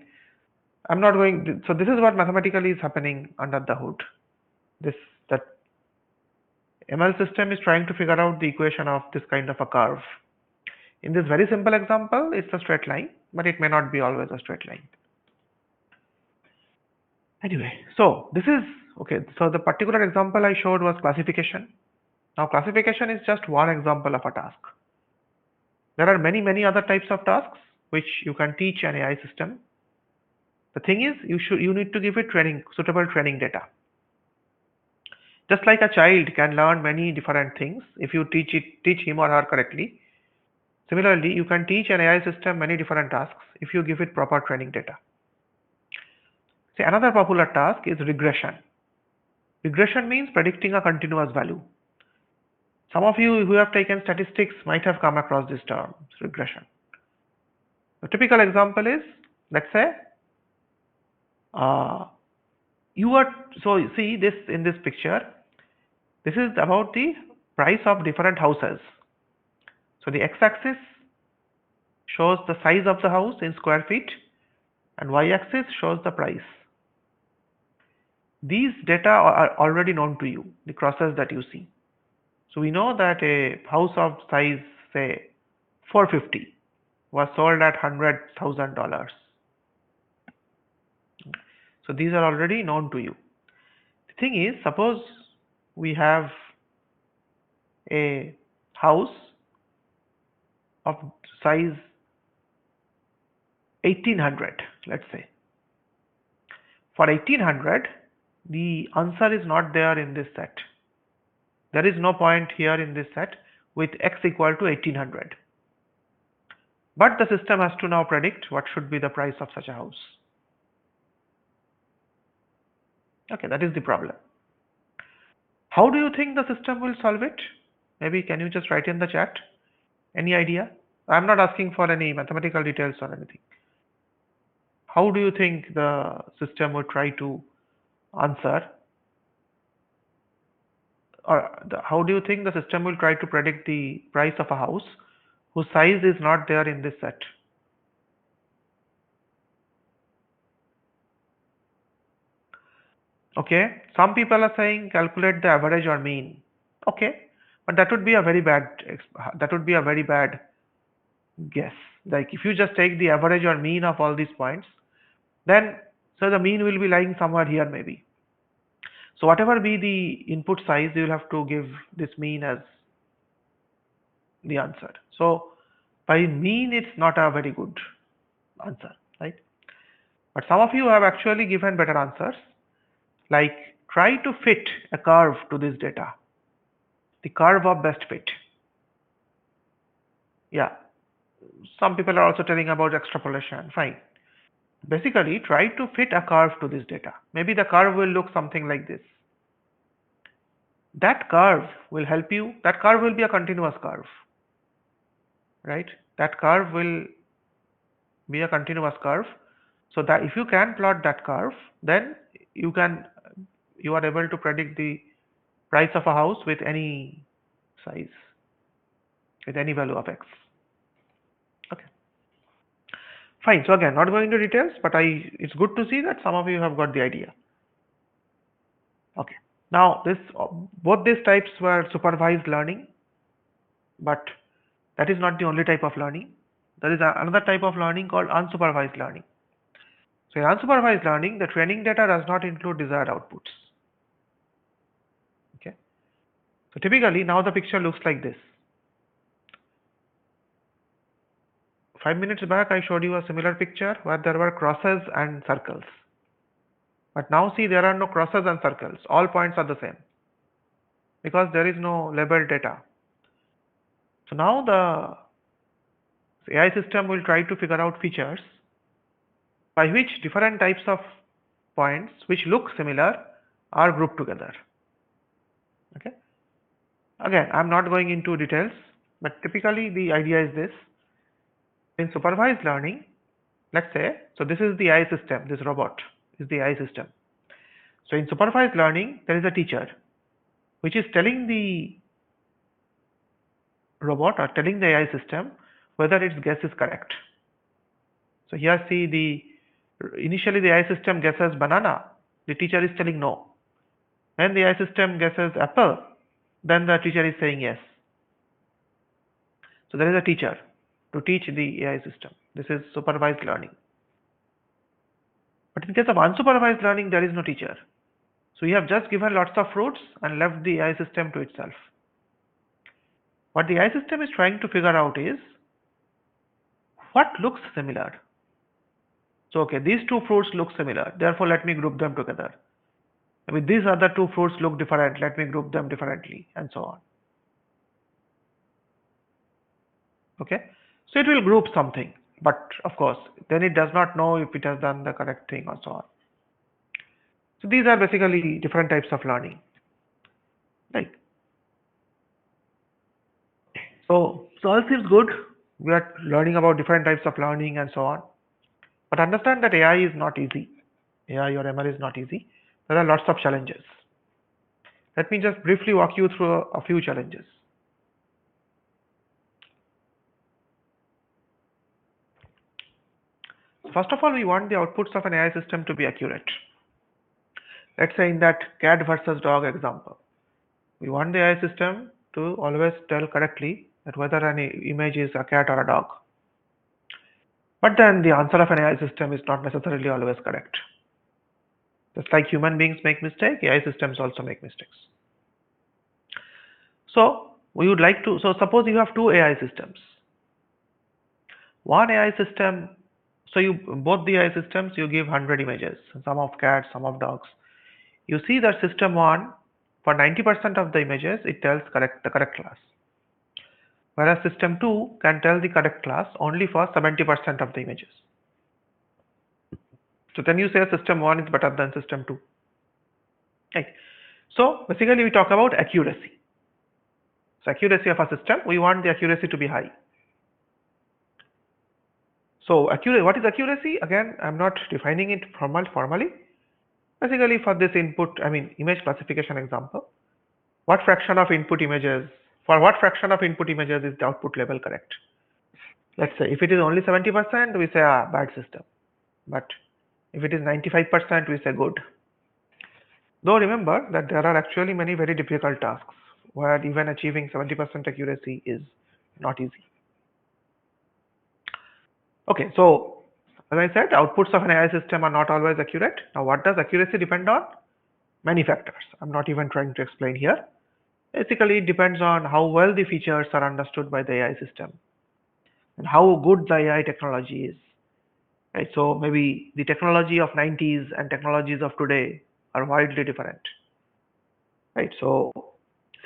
I'm not going, so this is what mathematically is happening under the hood. That ML system is trying to figure out the equation of this kind of a curve. In this very simple example, it's a straight line, but it may not be always a straight line. Anyway, so this is, okay, so the particular example I showed was classification. Now classification is just one example of a task. There are many other types of tasks which you can teach an AI system. The thing is, you need to give it suitable training data. Just like a child can learn many different things if you teach him or her correctly. Similarly, you can teach an AI system many different tasks if you give it proper training data. See, another popular task is regression. Regression means predicting a continuous value. Some of you who have taken statistics might have come across this term, regression. A typical example is, let's say, you see this in this picture. This is about the price of different houses. So the x-axis shows the size of the house in square feet and y-axis shows the price. These data are already known to you, the crosses that you see. So we know that a house of size, say, 450 was sold at $100,000. So these are already known to you. The thing is, suppose we have a house of size 1800, let's say. For 1800, the answer is not there in this set. There is no point here in this set with x equal to 1800. But the system has to now predict what should be the price of such a house. Okay, that is the problem. How do you think the system will solve it? Maybe can you just write in the chat? Any idea? I'm not asking for any mathematical details or anything. How do you think the system would try to answer? Or how do you think the system will try to predict the price of a house whose size is not there in this set? Okay, some people are saying calculate the average or mean. Okay, but that would be a very bad guess. Like if you just take the average or mean of all these points, then so the mean will be lying somewhere here maybe. So whatever be the input size, you will have to give this mean as the answer. So by mean, it's not a very good answer, right? But some of you have actually given better answers, like try to fit a curve to this data, the curve of best fit. Yeah, some people are also telling about extrapolation, fine. Basically, try to fit a curve to this data. Maybe the curve will look something like this. That curve will help you, that curve will be a continuous curve, right? That curve will be a continuous curve. So that if you can plot that curve, then you are able to predict the price of a house with any size, with any value of x. Okay. Fine. So again, not going into details, but it's good to see that some of you have got the idea. Okay. Now both these types were supervised learning, but that is not the only type of learning. There is another type of learning called unsupervised learning. So in unsupervised learning, the training data does not include desired outputs. Okay. So typically now the picture looks like this. 5 minutes back I showed you a similar picture where there were crosses and circles. But now see, there are no crosses and circles. All points are the same because there is no labeled data. So now the AI system will try to figure out features by which different types of points which look similar are grouped together. Okay. Again, I'm not going into details, but typically the idea is this. In supervised learning, Let's say, so this is the AI system, this robot is the AI system. So in supervised learning, there is a teacher which is telling the robot or telling the AI system whether its guess is correct. So here see initially the AI system guesses banana, the teacher is telling no. When the AI system guesses apple, then the teacher is saying yes. So there is a teacher to teach the AI system. This is supervised learning. But in case of unsupervised learning, there is no teacher. So you have just given lots of fruits and left the AI system to itself. What the AI system is trying to figure out is what looks similar. So okay, these two fruits look similar, therefore let me group them together. Maybe these other two fruits look different, let me group them differently, and so on. Okay, so it will group something, but of course, then it does not know if it has done the correct thing or so on. So these are basically different types of learning, right? So all seems good. We are learning about different types of learning and so on. But understand that AI is not easy. AI or ML is not easy. There are lots of challenges. Let me just briefly walk you through a few challenges. First of all, we want the outputs of an AI system to be accurate. Let's say in that cat versus dog example, we want the AI system to always tell correctly that whether an image is a cat or a dog. But then the answer of an AI system is not necessarily always correct. Just like human beings make mistakes, AI systems also make mistakes. So we would like to, so suppose you have two AI systems. One AI system, so both the AI systems, you give 100 images, some of cats, some of dogs. You see that system 1, for 90% of the images, it tells the correct class. Whereas system 2 can tell the correct class only for 70% of the images. So then you say system 1 is better than system 2. Right. So basically we talk about accuracy. So accuracy of a system, we want the accuracy to be high. So what is accuracy? Again, I'm not defining it formally. Basically for this input, image classification example, what fraction of input images, for what fraction of input images is the output level correct? Let's say if it is only 70%, we say bad system. But if it is 95%, we say good. Though remember that there are actually many very difficult tasks where even achieving 70% accuracy is not easy. Okay, so as I said, outputs of an AI system are not always accurate. Now, what does accuracy depend on? Many factors. I'm not even trying to explain here. Basically, it depends on how well the features are understood by the AI system and how good the AI technology is. Right? So maybe the technology of 90s and technologies of today are widely different. Right? So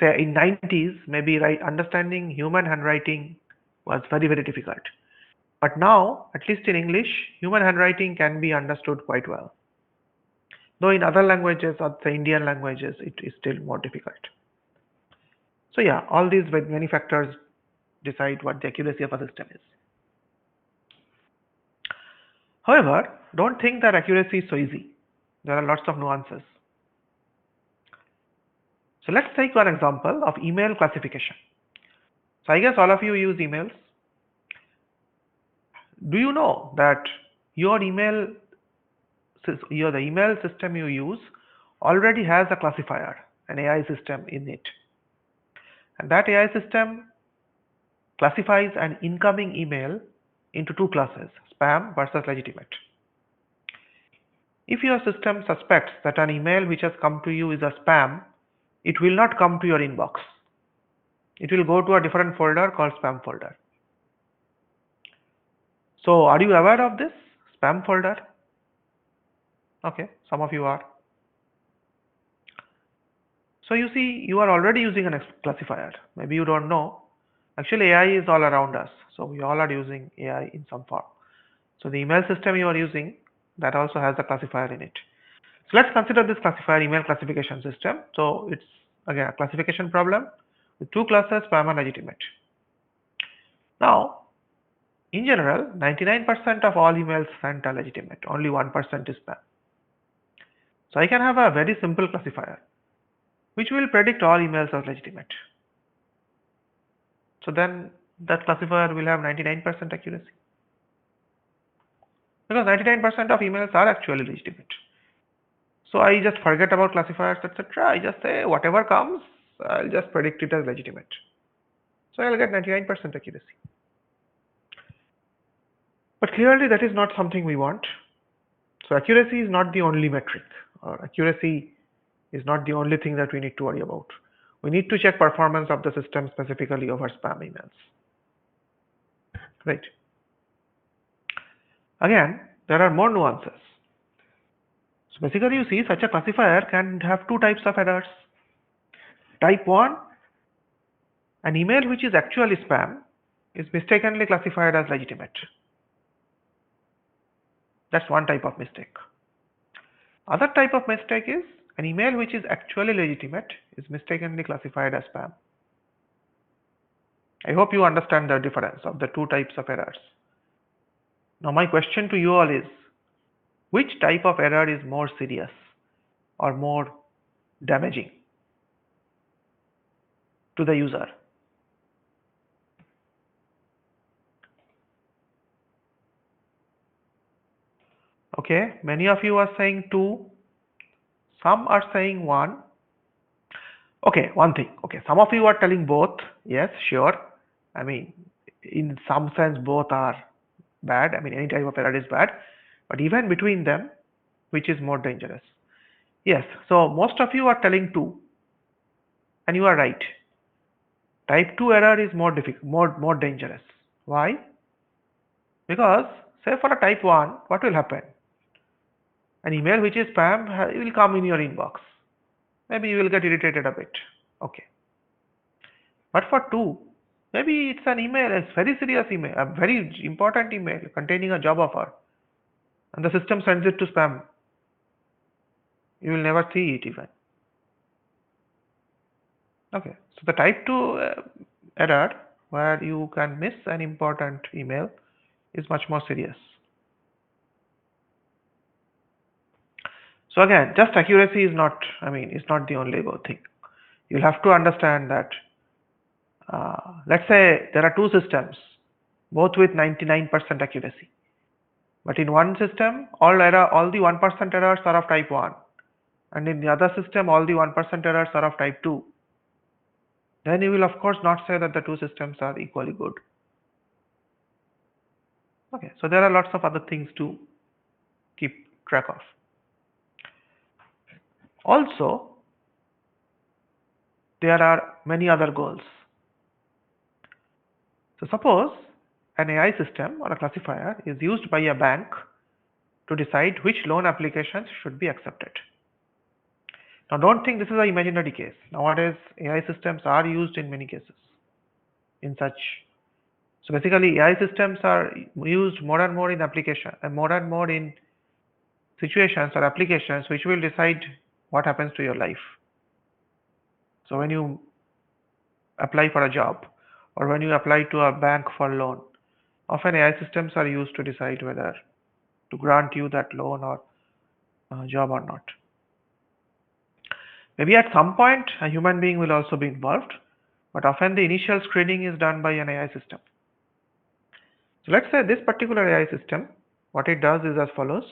say in 90s, maybe understanding human handwriting was very, very difficult. But now, at least in English, human handwriting can be understood quite well. Though in other languages, or the Indian languages, it is still more difficult. So yeah, all these many factors decide what the accuracy of a system is. However, don't think that accuracy is so easy. There are lots of nuances. So let's take one example of email classification. So I guess all of you use emails. Do you know that the email system you use already has a classifier, an AI system in it? And that AI system classifies an incoming email into two classes, spam versus legitimate. If your system suspects that an email which has come to you is a spam, it will not come to your inbox. It will go to a different folder called spam folder. So are you aware of this spam folder? Okay, some of you are. So you see, you are already using a classifier. Maybe you don't know. Actually, AI is all around us. So we all are using AI in some form. So the email system you are using, that also has a classifier in it. So let's consider this classifier email classification system. So it's again a classification problem with two classes, spam and legitimate. Now, In general, 99% of all emails sent are legitimate, only 1% is spam. So I can have a very simple classifier which will predict all emails as legitimate. So then that classifier will have 99% accuracy, because 99% of emails are actually legitimate. So I just forget about classifiers, etc. I just say whatever comes, I'll just predict it as legitimate. So I'll get 99% accuracy. But clearly that is not something we want. So accuracy is not the only metric, or accuracy is not the only thing that we need to worry about. We need to check performance of the system specifically over spam emails. Right. Again, there are more nuances. So basically you see such a classifier can have two types of errors. Type 1, an email which is actually spam is mistakenly classified as legitimate. That's one type of mistake. Other type of mistake is an email which is actually legitimate is mistakenly classified as spam. I hope you understand the difference of the two types of errors. Now my question to you all is, which type of error is more serious or more damaging to the user? Okay, many of you are saying 2, some are saying 1. Okay, one thing. Okay, some of you are telling both. Yes, sure. I mean, in some sense, both are bad. I mean, any type of error is bad. But even between them, which is more dangerous? Yes, so most of you are telling 2. And you are right. Type 2 error is more difficult, more dangerous. Why? Because, say for a type 1, what will happen? An email which is spam will come in your inbox. Maybe you will get irritated a bit. Okay. But for 2, maybe it's an email, a very serious email, a very important email containing a job offer, and the system sends it to spam. You will never see it even. Okay, so the type 2 error, where you can miss an important email, is much more serious. So again, just accuracy is not, it's not the only thing. You'll have to understand that, let's say there are two systems, both with 99% accuracy. But in one system, all the 1% errors are of type 1. And in the other system, all the 1% errors are of type 2. Then you will of course not say that the two systems are equally good. Okay, so there are lots of other things to keep track of. Also, there are many other goals. So suppose an AI system or a classifier is used by a bank to decide which loan applications should be accepted. Now don't think this is an imaginary case. Nowadays AI systems are used in many cases in such. So basically AI systems are used more and more in application and more and more in situations or applications which will decide what happens to your life. So when you apply for a job or when you apply to a bank for a loan, often AI systems are used to decide whether to grant you that loan or job or not. Maybe at some point a human being will also be involved, but often the initial screening is done by an AI system. So let's say this particular AI system, what it does is as follows.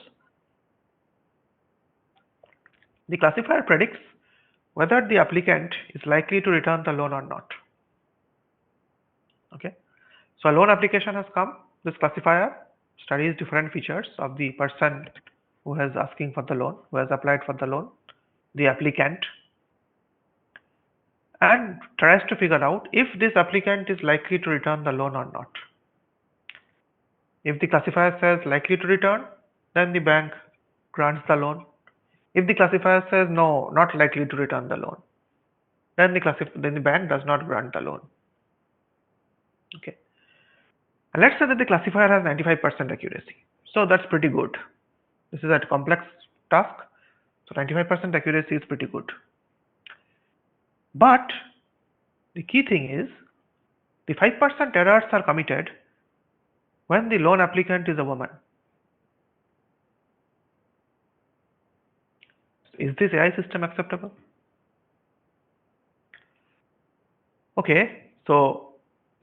The classifier predicts whether the applicant is likely to return the loan or not. Okay, so a loan application has come. This classifier studies different features of the person who is asking for the loan, who has applied for the loan, the applicant, and tries to figure out if this applicant is likely to return the loan or not. If the classifier says likely to return, then the bank grants the loan. If the classifier says no, not likely to return the loan, then the bank does not grant the loan. Okay. And let's say that the classifier has 95% accuracy. So that's pretty good. This is a complex task. So 95% accuracy is pretty good. But the key thing is the 5% errors are committed when the loan applicant is a woman. Is this AI system acceptable? Okay, so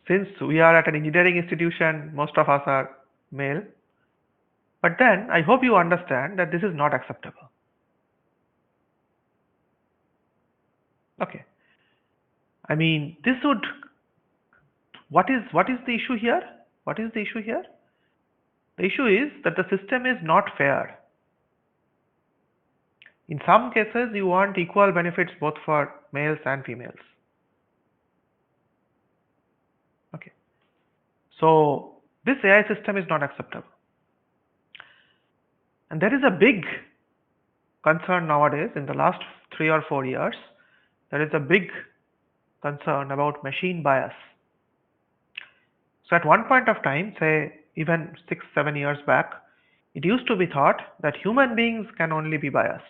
since we are at an engineering institution, most of us are male, but then I hope you understand that this is not acceptable. Okay, I mean, this would, what is the issue here? What is the issue here? The issue is that the system is not fair. In some cases, you want equal benefits both for males and females. Okay, so this AI system is not acceptable. And there is a big concern nowadays. In the last 3 or 4 years, there is a big concern about machine bias. So at one point of time, say even 6-7 years back, it used to be thought that human beings can only be biased.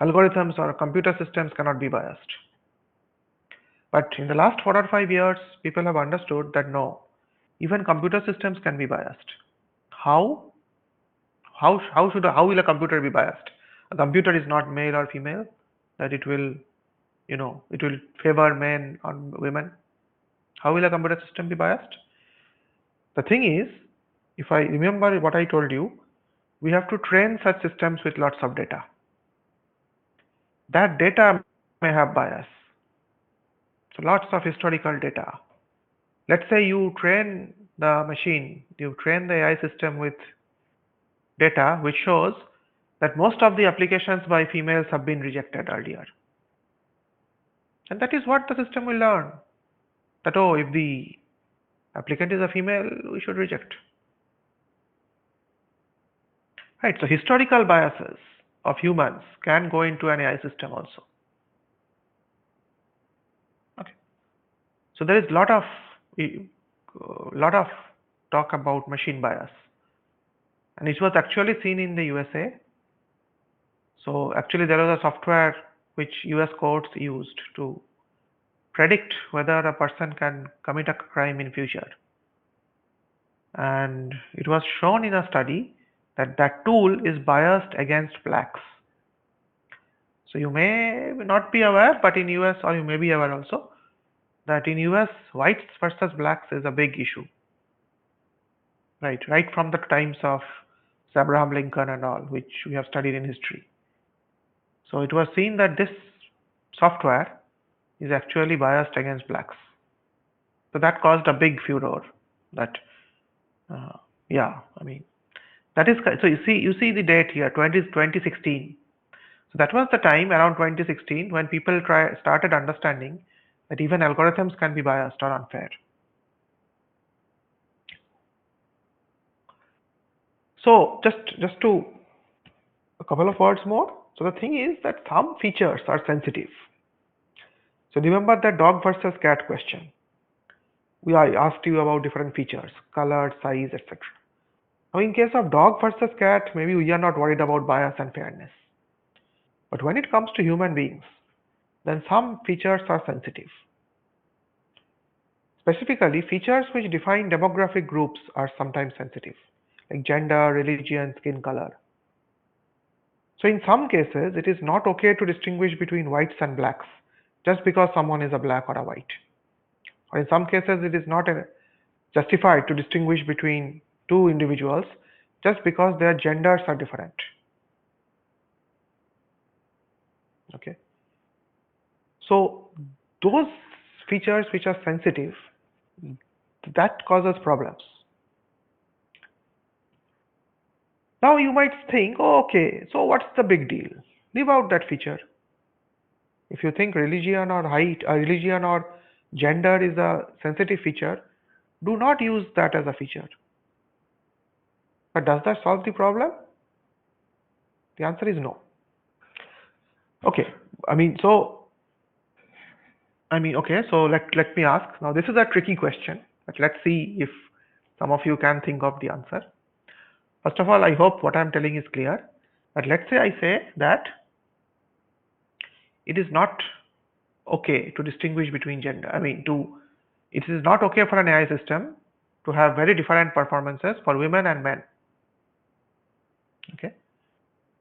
Algorithms or computer systems cannot be biased. But in the last 4 or 5 years, people have understood that no, even computer systems can be biased. How? How will a computer be biased? A computer is not male or female, that it will, it will favor men on women. How will a computer system be biased? The thing is, if I remember what I told you, we have to train such systems with lots of data. That data may have bias. So lots of historical data. Let's say you train the machine, you train the AI system with data which shows that most of the applications by females have been rejected earlier. And that is what the system will learn. That, oh, if the applicant is a female, we should reject. Right, so historical biases of humans can go into an AI system also. Okay. So there is lot of talk about machine bias. And it was actually seen in the USA. So actually there was a software which US courts used to predict whether a person can commit a crime in future. And it was shown in a study that that tool is biased against blacks. So you may not be aware, but in US, or you may be aware also, that in US, whites versus blacks is a big issue. Right from the times of Abraham Lincoln and all, which we have studied in history. So it was seen that this software is actually biased against blacks. So that caused a big furor. That, yeah, I mean, that is, so you see the date here, 2016. So that was the time around 2016 when people started understanding that even algorithms can be biased or unfair. So just to a couple of words more. So the thing is that some features are sensitive. So remember that dog versus cat question. I asked you about different features, color, size, etc. Now in case of dog versus cat, maybe we are not worried about bias and fairness. But when it comes to human beings, then some features are sensitive. Specifically, features which define demographic groups are sometimes sensitive, like gender, religion, skin color. So in some cases, it is not okay to distinguish between whites and blacks just because someone is a black or a white. Or in some cases, it is not justified to distinguish between two individuals just because their genders are different. Okay. So those features which are sensitive, that causes problems. Now you might think, oh, okay, so what's the big deal? Leave out that feature. If you think religion or height, religion or gender is a sensitive feature, do not use that as a feature. But does that solve the problem? The answer is no. Okay, okay, so let me ask. Now this is a tricky question, but let's see if some of you can think of the answer. First of all, I hope what I'm telling is clear. But let's say I say that it is not okay to distinguish between gender. It is not okay for an AI system to have very different performances for women and men. Okay,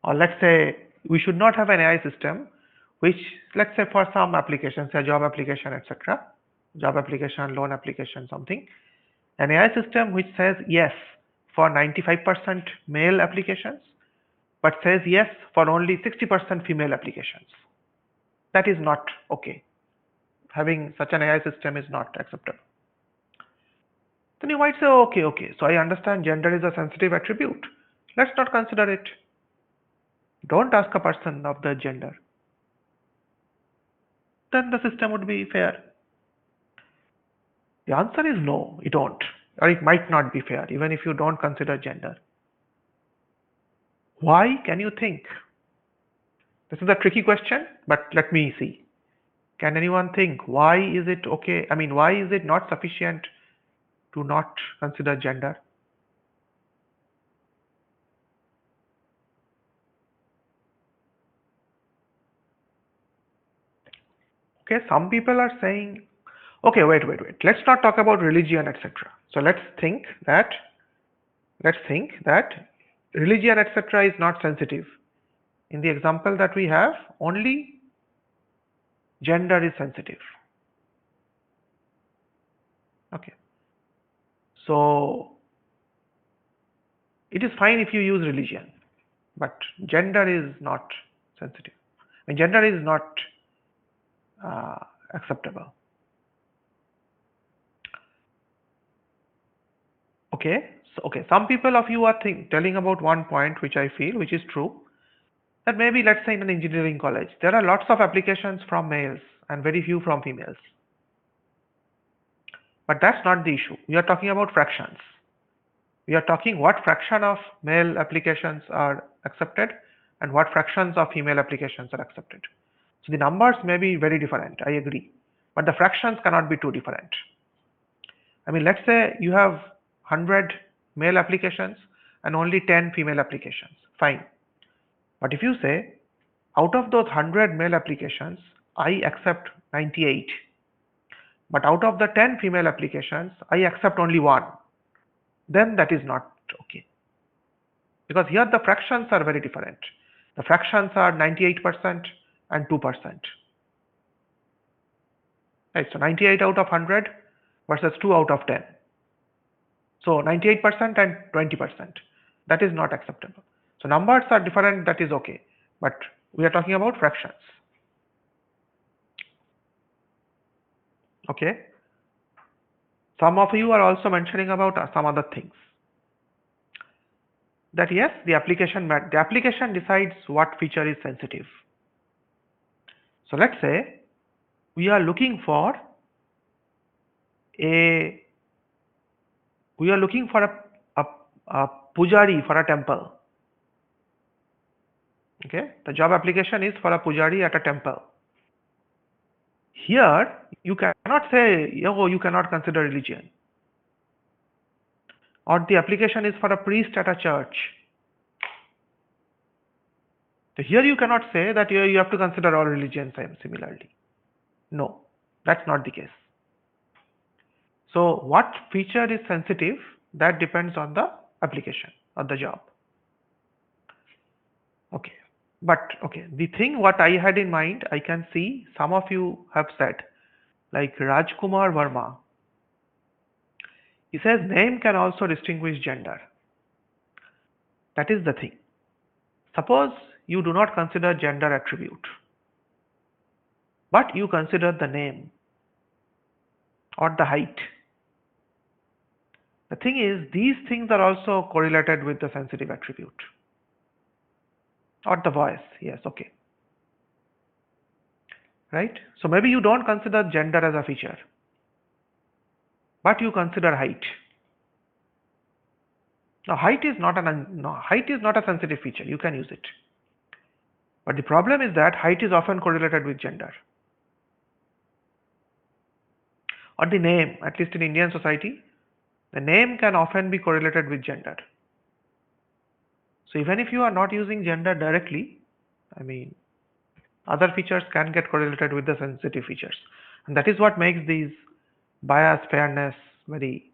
or let's say we should not have an AI system which, let's say for some applications, say job application, etc., job application, loan application, something, an AI system which says yes for 95% male applications but says yes for only 60% female applications. That is not okay. Having such an AI system is not acceptable. Then you might say, okay, so I understand gender is a sensitive attribute. Let's not consider it. Don't ask a person of the gender. Then the system would be fair. The answer is no, you don't. Or it might not be fair, even if you don't consider gender. Why can you think? This is a tricky question, but let me see. Can anyone think why is it okay? I mean, why is it not sufficient to not consider gender? Okay, some people are saying, okay, wait. Let's not talk about religion, etc. So let's think that religion, etc. is not sensitive. In the example that we have, only gender is sensitive. Okay. So it is fine if you use religion, but gender is not sensitive. I mean, gender is not acceptable. Okay. So some people of you are telling about one point which I feel which is true, that maybe let's say in an engineering college there are lots of applications from males and very few from females. But that's not the issue. We are talking about fractions. We are talking what fraction of male applications are accepted and what fractions of female applications are accepted. So the numbers may be very different, I agree, but the fractions cannot be too different. I mean, let's say you have 100 male applications and only 10 female applications, fine. But if you say, out of those 100 male applications, I accept 98, but out of the 10 female applications, I accept only one, then that is not okay. Because here the fractions are very different. The fractions are 98% and 2%. Right, so 98 out of 100 versus 2 out of 10. So 98% and 20%. That is not acceptable. So numbers are different, that is okay. But we are talking about fractions. Okay. Some of you are also mentioning about some other things. That yes, the application decides what feature is sensitive. So let's say we are looking for a pujari for a temple. Okay, the job application is for a pujari at a temple. Here you cannot say, oh, you cannot consider religion, or the application is for a priest at a church. So here you cannot say that you have to consider all religions similarly. No, that's not the case. So what feature is sensitive, that depends on the application or the job. Okay, but okay, the thing what I had in mind, I can see some of you have said, like Rajkumar Verma. He says name can also distinguish gender. That is the thing. Suppose you do not consider gender attribute, but you consider the name or the height. The thing is, these things are also correlated with the sensitive attribute. Or the voice, yes, okay. Right? So maybe you don't consider gender as a feature, but you consider height. Now height is not a sensitive feature, you can use it. But the problem is that height is often correlated with gender. Or the name, at least in Indian society, the name can often be correlated with gender. So even if you are not using gender directly, I mean, other features can get correlated with the sensitive features. And that is what makes these bias, fairness very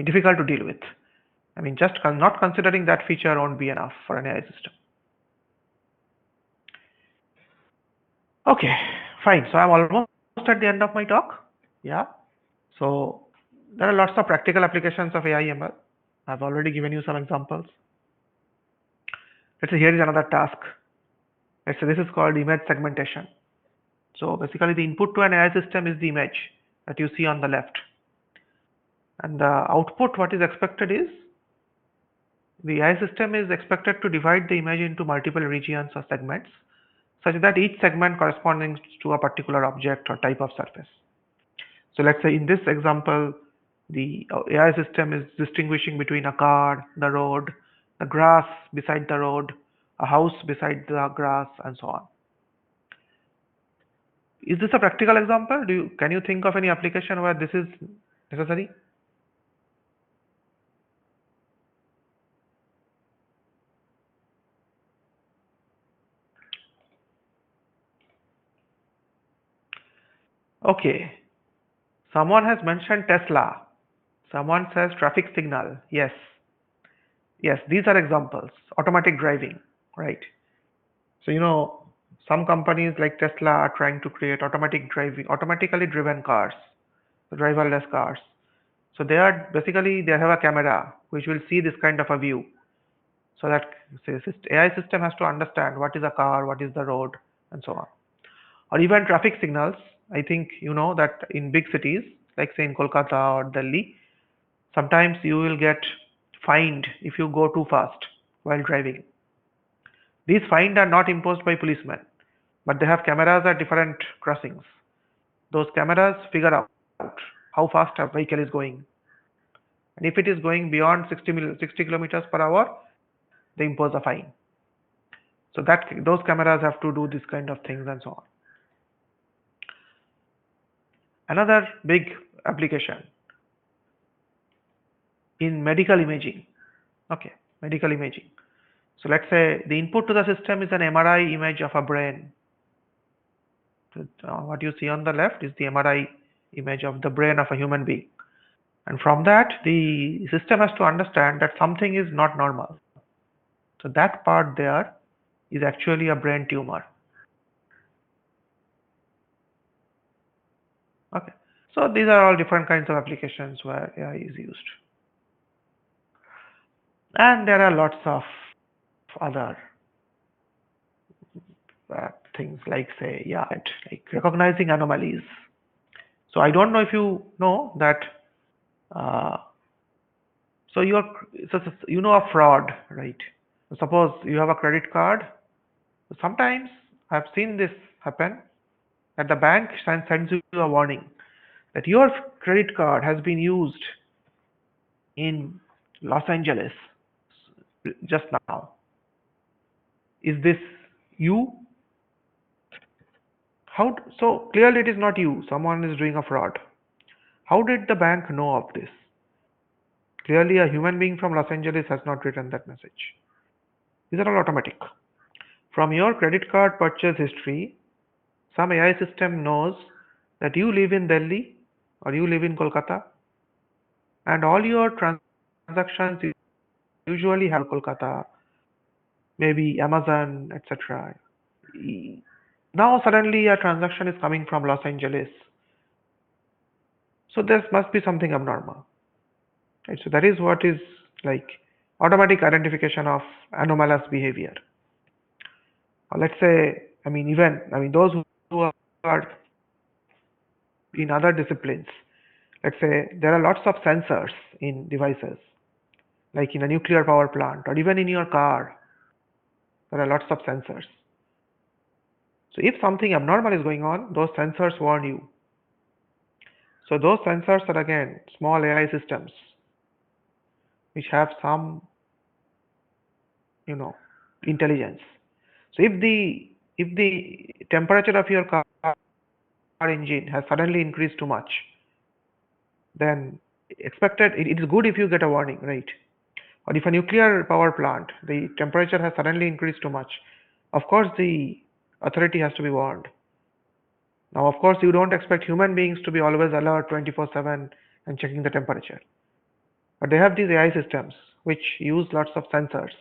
difficult to deal with. Just not considering that feature won't be enough for an AI system. Okay, fine. So I'm almost at the end of my talk. Yeah. So there are lots of practical applications of AI ML. I've already given you some examples. Let's say here is another task. Let's say this is called image segmentation. So basically the input to an AI system is the image that you see on the left. And the output, what is expected is, the AI system is expected to divide the image into multiple regions or segments, such that each segment corresponding to a particular object or type of surface. So let's say in this example, the AI system is distinguishing between a car, the road, the grass beside the road, a house beside the grass, and so on. Is this a practical example? Can you think of any application where this is necessary? Okay. Someone has mentioned Tesla. Someone says traffic signal. Yes. Yes, these are examples. Automatic driving, right? So, some companies like Tesla are trying to create automatically driven cars, driverless cars. So they have a camera which will see this kind of a view. So that AI system has to understand what is a car, what is the road, and so on. Or even traffic signals. I think you know that in big cities, like say in Kolkata or Delhi, sometimes you will get fined if you go too fast while driving. These fines are not imposed by policemen, but they have cameras at different crossings. Those cameras figure out how fast a vehicle is going. And if it is going beyond 60 kilometers per hour, they impose a fine. So those cameras have to do this kind of things and so on. Another big application in medical imaging. Okay, medical imaging. So let's say the input to the system is an MRI image of a brain. So, what you see on the left is the MRI image of the brain of a human being. And from that, the system has to understand that something is not normal. So that part there is actually a brain tumor. Okay. So these are all different kinds of applications where AI is used. And there are lots of other things like say, like recognizing anomalies. So I don't know if you know that. So you know a fraud, right? Suppose you have a credit card. Sometimes I've seen this happen that the bank sends you a warning that your credit card has been used in Los Angeles just now. Is this you? So clearly it is not you. Someone is doing a fraud. How did the bank know of this? Clearly a human being from Los Angeles has not written that message. These are all automatic. From your credit card purchase history, some AI system knows that you live in Delhi or you live in Kolkata, and all your transactions usually have Kolkata, maybe Amazon, etc. Now suddenly a transaction is coming from Los Angeles. So there must be something abnormal. Right? So that is what is like automatic identification of anomalous behavior. Or let's say, those who are in other disciplines, let's say there are lots of sensors in devices, like in a nuclear power plant or even in your car, there are lots of sensors. So if something abnormal is going on, those sensors warn you. So those sensors are again small AI systems which have some, intelligence. So if the temperature of your car engine has suddenly increased too much, then it is good if you get a warning, right? Or if a nuclear power plant, the temperature has suddenly increased too much, of course the authority has to be warned. Now, of course, you don't expect human beings to be always alert 24/7, and checking the temperature. But they have these AI systems which use lots of sensors,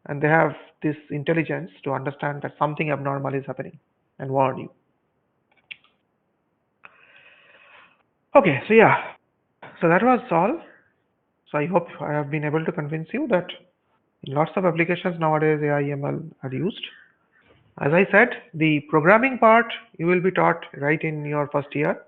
and they have this intelligence to understand that something abnormal is happening and warn you. Okay, so yeah, so that was all. So I hope I have been able to convince you that in lots of applications nowadays AI ML are used. As I said, the programming part you will be taught right in your first year,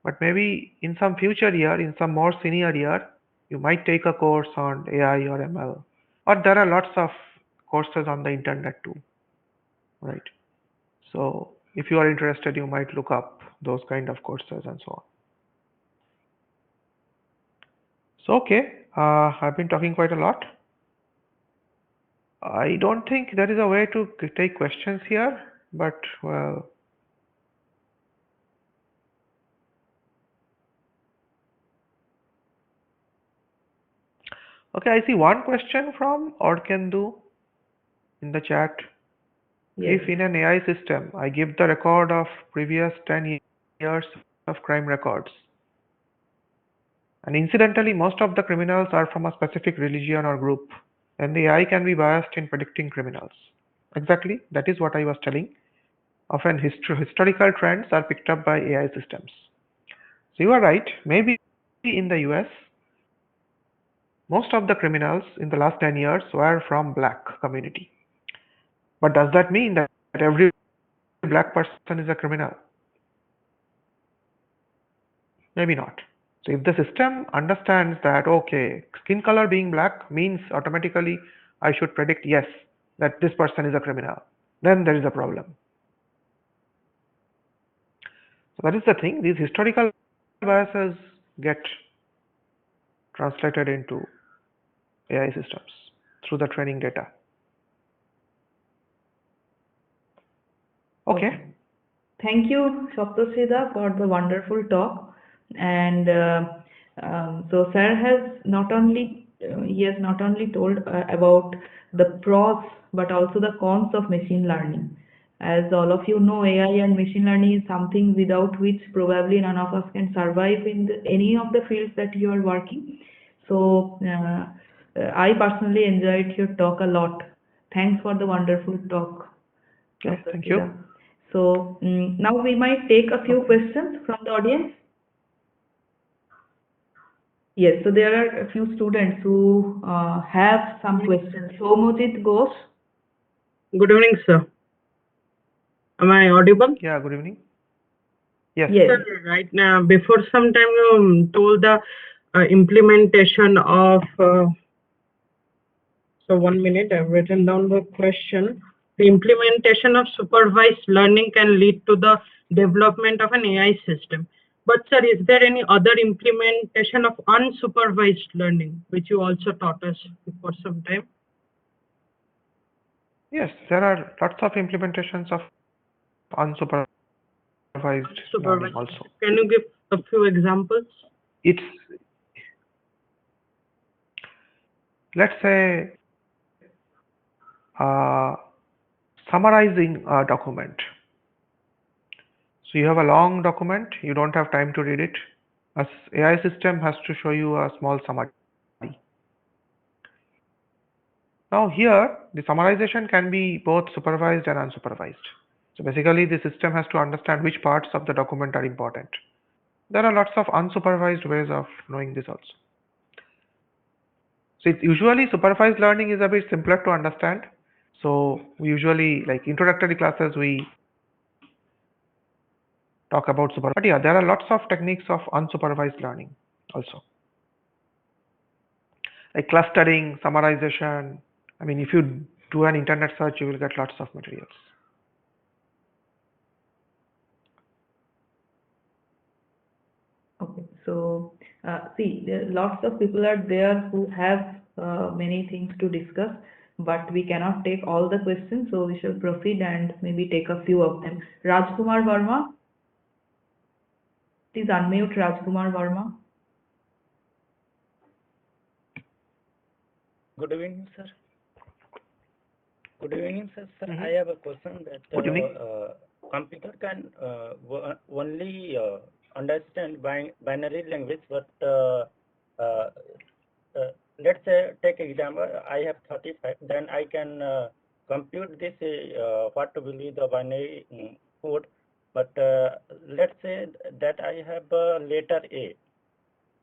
but maybe in some future year, in some more senior year, you might take a course on AI or ML, or there are lots of courses on the internet too, right? So if you are interested, you might look up those kind of courses and so on. So okay, I've been talking quite a lot. I don't think there is a way to take questions here, but well, okay, I see one question from Orkendu in the chat. Yes. If in an AI system, I give the record of previous 10 years of crime records, and incidentally, most of the criminals are from a specific religion or group, then the AI can be biased in predicting criminals. Exactly, that is what I was telling. Often historical trends are picked up by AI systems. So you are right, maybe in the US, most of the criminals in the last 10 years were from black community. But does that mean that every black person is a criminal? Maybe not. So if the system understands that, okay, skin color being black means automatically I should predict, yes, that this person is a criminal, then there is a problem. So that is the thing, these historical biases get translated into AI systems through the training data. Okay. Thank you, Saptasrida, for the wonderful talk. And so, sir has not only told about the pros but also the cons of machine learning. As all of you know, AI and machine learning is something without which probably none of us can survive in any of the fields that you are working. So, I personally enjoyed your talk a lot. Thanks for the wonderful talk. Okay, thank you. So now we might take a few questions from the audience. Yes, so there are a few students who have some questions. So Mojit Ghosh. Good evening, sir. Am I audible? Yeah, good evening. Yes. Sir, right now, before some time you told the implementation of, so 1 minute, I've written down the question. The implementation of supervised learning can lead to the development of an AI system. But sir, is there any other implementation of unsupervised learning, which you also taught us before some time? Yes, there are lots of implementations of unsupervised learning also. Can you give a few examples? It's, let's say, summarizing a document. So you have a long document, you don't have time to read it. A AI system has to show you a small summary. Now here, the summarization can be both supervised and unsupervised. So basically, the system has to understand which parts of the document are important. There are lots of unsupervised ways of knowing this also. So it's usually supervised learning is a bit simpler to understand. So we usually, like introductory classes, we talk about supervised. But yeah, there are lots of techniques of unsupervised learning also. Like clustering, summarization. I mean, if you do an internet search, you will get lots of materials. Okay, so see, lots of people are there who have many things to discuss, but we cannot take all the questions, so we shall proceed and maybe take a few of them. Rajkumar Verma, please unmute Rajkumar Verma. Good evening, sir. Good evening, sir. Mhm. I have a question that Good evening. computer can only understand binary language, but let's say take example, I have 35, then I can compute this what will be the binary code, but let's say that I have letter A,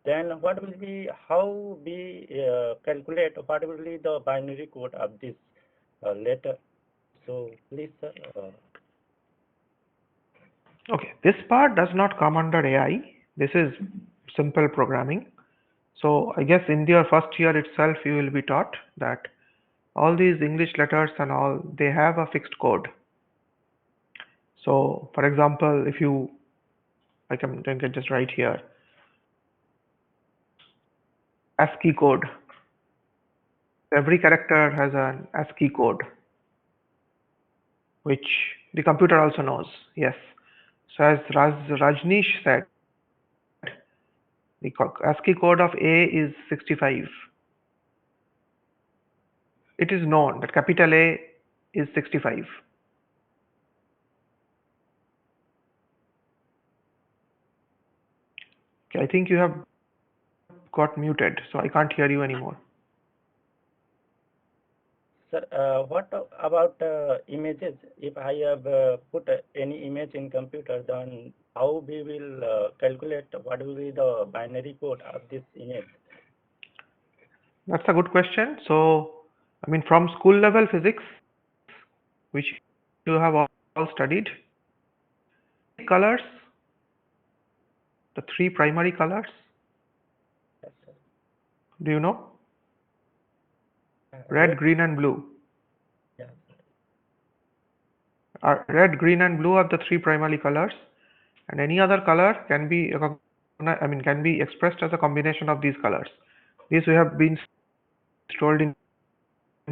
then what will be, how we calculate what will be the binary code of this letter? So please, sir. Okay, this part does not come under AI. This is simple programming. So I guess in your first year itself, you will be taught that all these English letters and all, they have a fixed code. So for example, if you, I can just write here, ASCII code. Every character has an ASCII code, which the computer also knows. Yes. So as Rajneesh said, the ASCII code of A is 65. It is known that capital A is 65. Okay, I think you have got muted, so I can't hear you anymore. Sir, what about images? If I have put any image in computer, then how we will calculate what will be the binary code of this image? That's a good question. So, I mean, from school level physics, which you have all studied, colors, the three primary colors, Yes, sir. do you know? Red, green, and blue. Yeah. Red, green, and blue are the three primary colors, and any other color can be, can be expressed as a combination of these colors. These we have been told in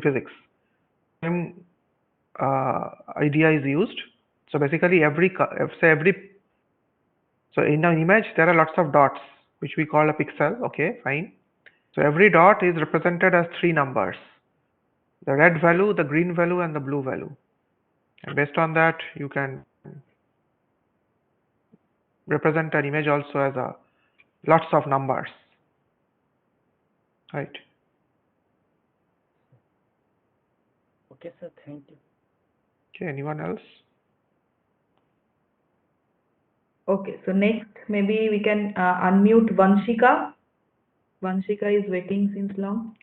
physics. Same idea is used. So basically, so in an image there are lots of dots, which we call a pixel. Okay, fine. So every dot is represented as three numbers: the red value, the green value, and the blue value. And based on that, you can represent an image also as a lots of numbers, right? Okay, sir. Thank you. Okay, anyone else? Okay, so next maybe we can unmute Vanshika. Vanshika is waiting since long.